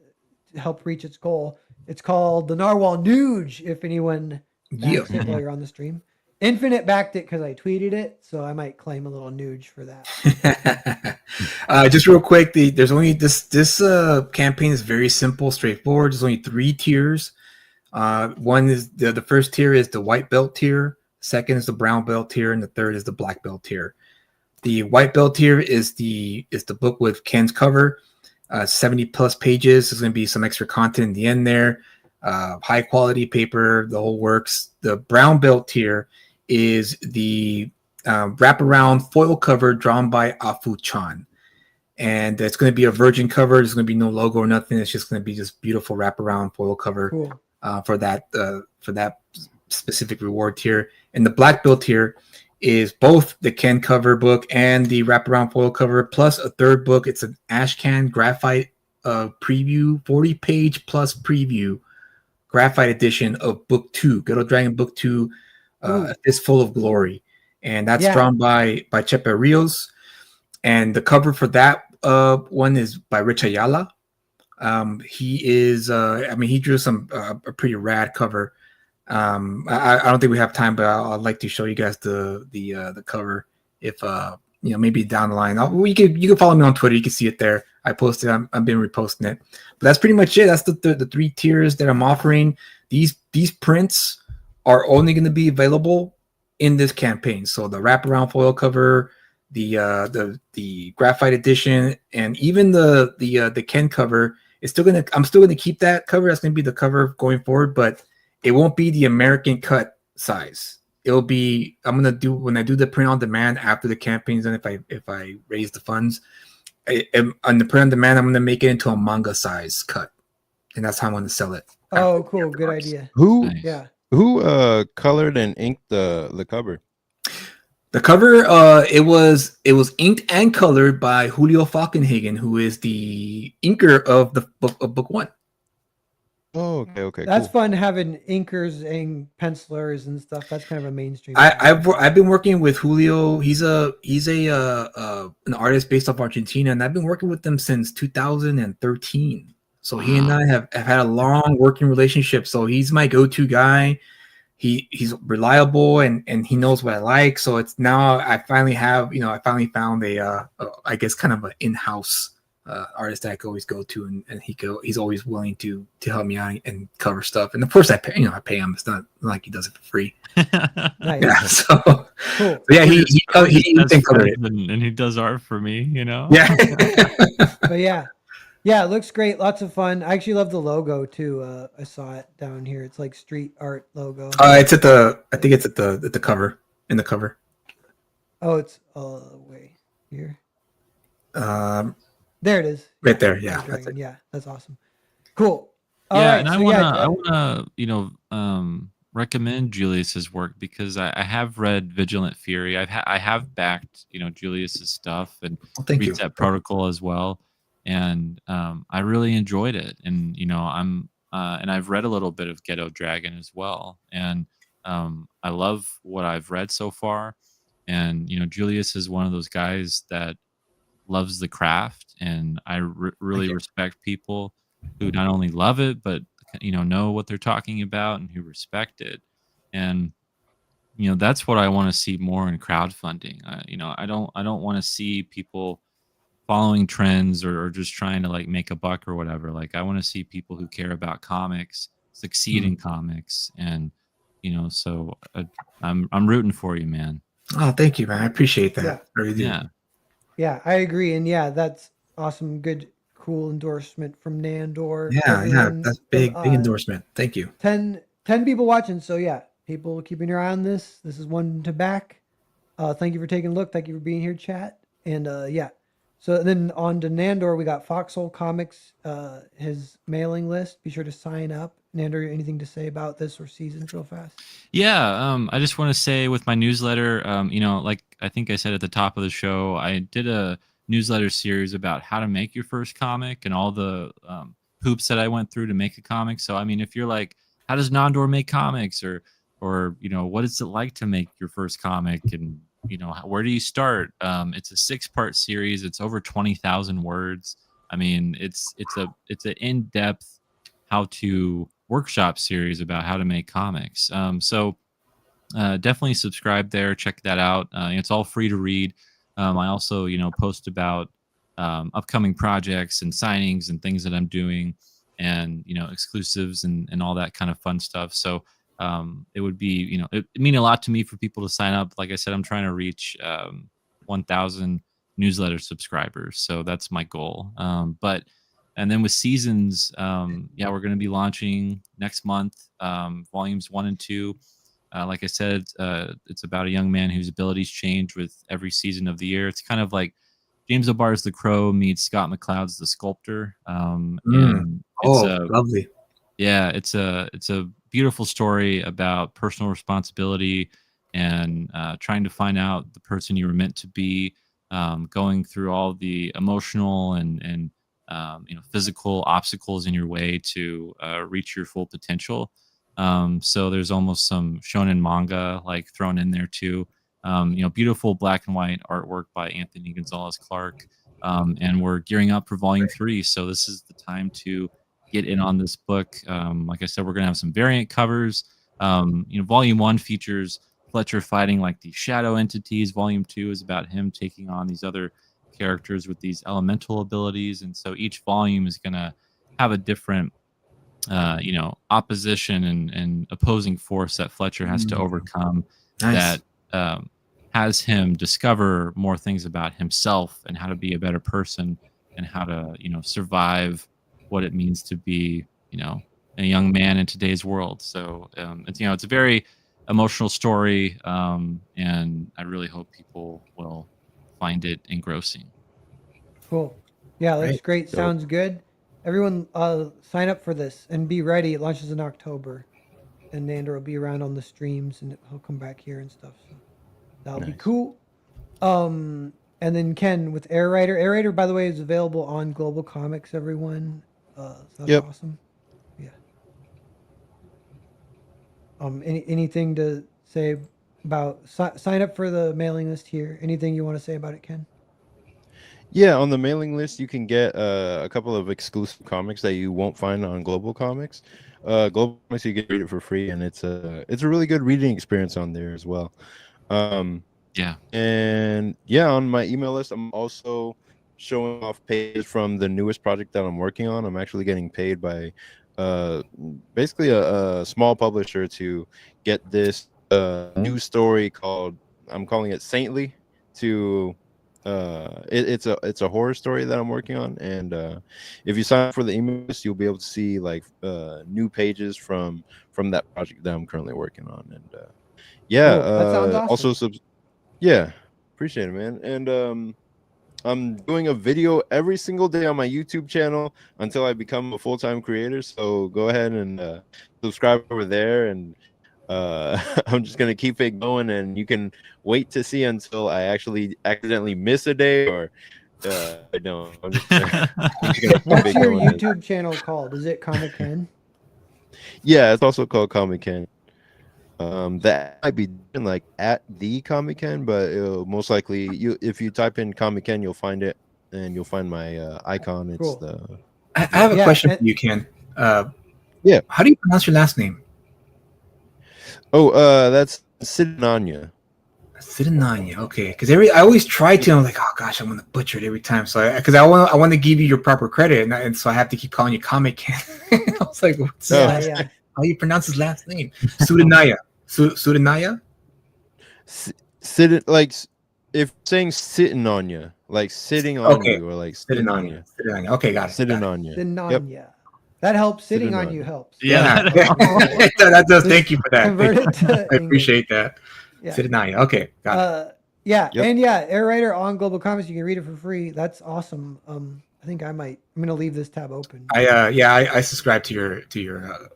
help reach its goal. It's called the Narwhal Nuge. If anyone Yeah. backs it while you're on the stream, Infinite backed it because I tweeted it, so I might claim a little nuge for that. Just real quick, there's only this campaign is very simple, straightforward. There's only 3 tiers. One is the first tier is the white belt tier, second is the brown belt tier, and the third is the black belt tier. The white belt tier is the book with Ken's cover, 70 plus pages. There's going to be some extra content in the end there, high quality paper, the whole works. The brown belt tier is the wraparound foil cover drawn by Afu Chan. And it's going to be a virgin cover. There's going to be no logo or nothing. It's just going to be just beautiful wraparound foil cover. Cool. For that specific reward tier. And the black belt tier is both the Ken cover book and the wraparound foil cover, plus a third book. It's an Ashcan graphite preview, 40-page plus preview, graphite edition of book 2, Ghetto Dragon book 2, A Fistful of Glory. And that's drawn by Chepe Rios. And the cover for that one is by Rich Ayala. He is, he drew some a pretty rad cover. I don't think we have time, but I'd like to show you guys the cover. If maybe down the line, you can follow me on Twitter. You can see it there. I posted. I've been reposting it. But that's pretty much it. That's the 3 tiers that I'm offering. These prints are only going to be available in this campaign. So the wraparound foil cover, the graphite edition, and even the Ken cover. I'm still gonna keep that cover. That's gonna be the cover going forward, but it won't be the American cut size. It'll be when I do the print on demand after the campaign's done. If I raise the funds, on the print on demand, I'm gonna make it into a manga size cut, and that's how I'm gonna sell it. Oh, cool! Good idea. Who Nice. colored and inked the cover? The cover, it was inked and colored by Julio Falkenhagen, who is the inker of the book 1. Oh, okay. That's Cool. fun having inkers and pencilers and stuff. That's kind of a mainstream. I've been working with Julio. He's an artist based off Argentina, and I've been working with him since 2013. So he and I have had a long working relationship. So he's my go-to guy. He's reliable and he knows what I like. So it's now I finally found I guess kind of an in-house artist that I can always go to, and he's always willing to help me out and cover stuff. And of course I pay him. It's not like he does it for free. Nice. Yeah. So Cool. so yeah, he colored it. And he does art for me, Yeah. But yeah, it looks great. Lots of fun. I actually love the logo too. I saw it down here. It's like street art logo. It's at the cover, in the cover. Oh, it's all the way here. Um, There it is. right there. Yeah, Dragon. that's it. Yeah, that's awesome. Cool. All Yeah, right, and I wanna recommend Julius's work because I have read Vigilant Fury. I have backed Julius's stuff and Well, thank you. Reset Protocol as well, and I really enjoyed it. And and I've read a little bit of Ghetto Dragon as well, and I love what I've read so far. And Julius is one of those guys that loves the craft, and I really you. respect people who not only love it but know what they're talking about and who respect it. And that's what I want to see more in crowdfunding. I don't want to see people following trends or just trying to like make a buck or whatever. Like I want to see people who care about comics succeed in comics, and so I'm rooting for you, man. Oh, thank you, man. I appreciate that. Yeah. I really do. Yeah. Yeah, I agree. And yeah, that's awesome. Good, cool endorsement from Nandor. Yeah, Everyone, that's big endorsement. Thank you. 10 people watching. So yeah, people keeping your eye on this. This is one to back. Thank you for taking a look. Thank you for being here, chat. And yeah, So then on to Nandor, we got Foxhole Comics, his mailing list. Be sure to sign up. Nandor, anything to say about this or seasons real fast? Yeah, I just want to say with my newsletter, like I think I said at the top of the show, I did a newsletter series about how to make your first comic and all the hoops that I went through to make a comic. So, I mean, if you're like, how does Nondor make comics, or what is it like to make your first comic, and where do you start? It's a 6-part series. It's over 20,000 words. I mean, it's an in-depth how to workshop series about how to make comics. So definitely subscribe there. Check that out. It's all free to read. I also, post about upcoming projects and signings and things that I'm doing, and exclusives and all that kind of fun stuff. So it would be, it mean a lot to me for people to sign up. Like I said, I'm trying to reach 1,000 newsletter subscribers, so that's my goal. And then with seasons, we're going to be launching next month, volumes 1 and 2. Like I said, it's about a young man whose abilities change with every season of the year. It's kind of like James O'Barr's The Crow meets Scott McCloud's The Sculptor. And it's lovely. Yeah, it's a beautiful story about personal responsibility and trying to find out the person you were meant to be, going through all the emotional and physical obstacles in your way to reach your full potential. So there's almost some shonen manga like thrown in there too. Beautiful black and white artwork by Anthony Gonzalez Clark. And we're gearing up for volume 3. So this is the time to get in on this book. Like I said, we're going to have some variant covers. Volume 1 features Fletcher fighting like these shadow entities. Volume 2 is about him taking on these other characters with these elemental abilities. And so each volume is going to have a different opposition and opposing force that Fletcher has to overcome. Nice. That has him discover more things about himself and how to be a better person and how to survive what it means to be a young man in today's world. So it's a very emotional story, and I really hope people will find it engrossing. Cool. Yeah, that's great. Sounds good. Everyone, sign up for this and be ready. It launches in October, and Nandor will be around on the streams, and he'll come back here and stuff. So that'll be cool. And then Ken with Air Rider. Air Rider, by the way, is available on Global Comics. Everyone, so that's awesome. Yeah. Anything to say about sign up for the mailing list here? Anything you want to say about it, Ken? Yeah, on the mailing list, you can get a couple of exclusive comics that you won't find on Global Comics. Global Comics, you can read it for free, and it's a really good reading experience on there as well. And on my email list, I'm also showing off pages from the newest project that I'm working on. I'm actually getting paid by basically a small publisher to get this new story called, I'm calling it Saintly, to it's a horror story that I'm working on. And if you sign up for the email list, you'll be able to see like new pages from that project that I'm currently working on. And Cool. That sounds awesome. also appreciate it, man. And I'm doing a video every single day on my YouTube channel until I become a full-time creator. So go ahead and subscribe over there, and I'm just gonna keep it going, and you can wait to see until I actually accidentally miss a day, or I don't. I'm just gonna What's your YouTube channel called? Is it Comic Ken? Yeah, it's also called Comic Ken. That might be like at the Comic Ken, but it'll most likely, if you type in Comic Ken, you'll find it, and you'll find my icon. It's Cool. I have a question for you, Ken. Yeah. How do you pronounce your last name? Oh, that's Sidnanya. Sidnanya. Okay, because I always try to. I'm like, oh gosh, I'm gonna butcher it every time. So because I want to give you your proper credit, and so I have to keep calling you Comic Ken. I was like, what's how you pronounce his last name? Sudanaya. Sudanaya? Sit, like if saying sitting on you, like sitting on you, or like sitting on you. Okay, got it. Sitting on you. Yep. That helps. Sitting on you helps. Yeah, that does. Thank you for that. Convert it to I appreciate that. Yeah. Sitting on you. Okay, got it. Yeah, Yep. and yeah, Air Writer on Global Comics. You can read it for free. That's awesome. I think I'm gonna leave this tab open. I subscribe to your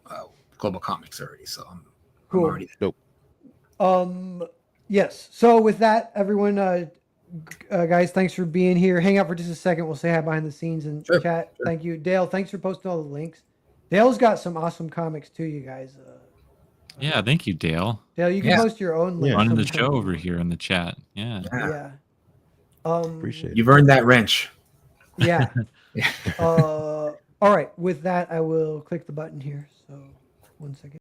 Global Comics already, so I'm Cool. already there. Dope. Yes. So with that, everyone, guys, thanks for being here. Hang out for just a second. We'll say hi behind the scenes and Sure, chat. sure. Thank you, Dale. Thanks for posting all the links. Dale's got some awesome comics too, you guys. Yeah, thank you, Dale. Dale, you can Yeah. post your own links. Yeah. Running the sometime. show over here in the chat. Yeah. Yeah. Appreciate it. You've earned that wrench. Yeah. Yeah. All right. With that, I will click the button here. So 1 second.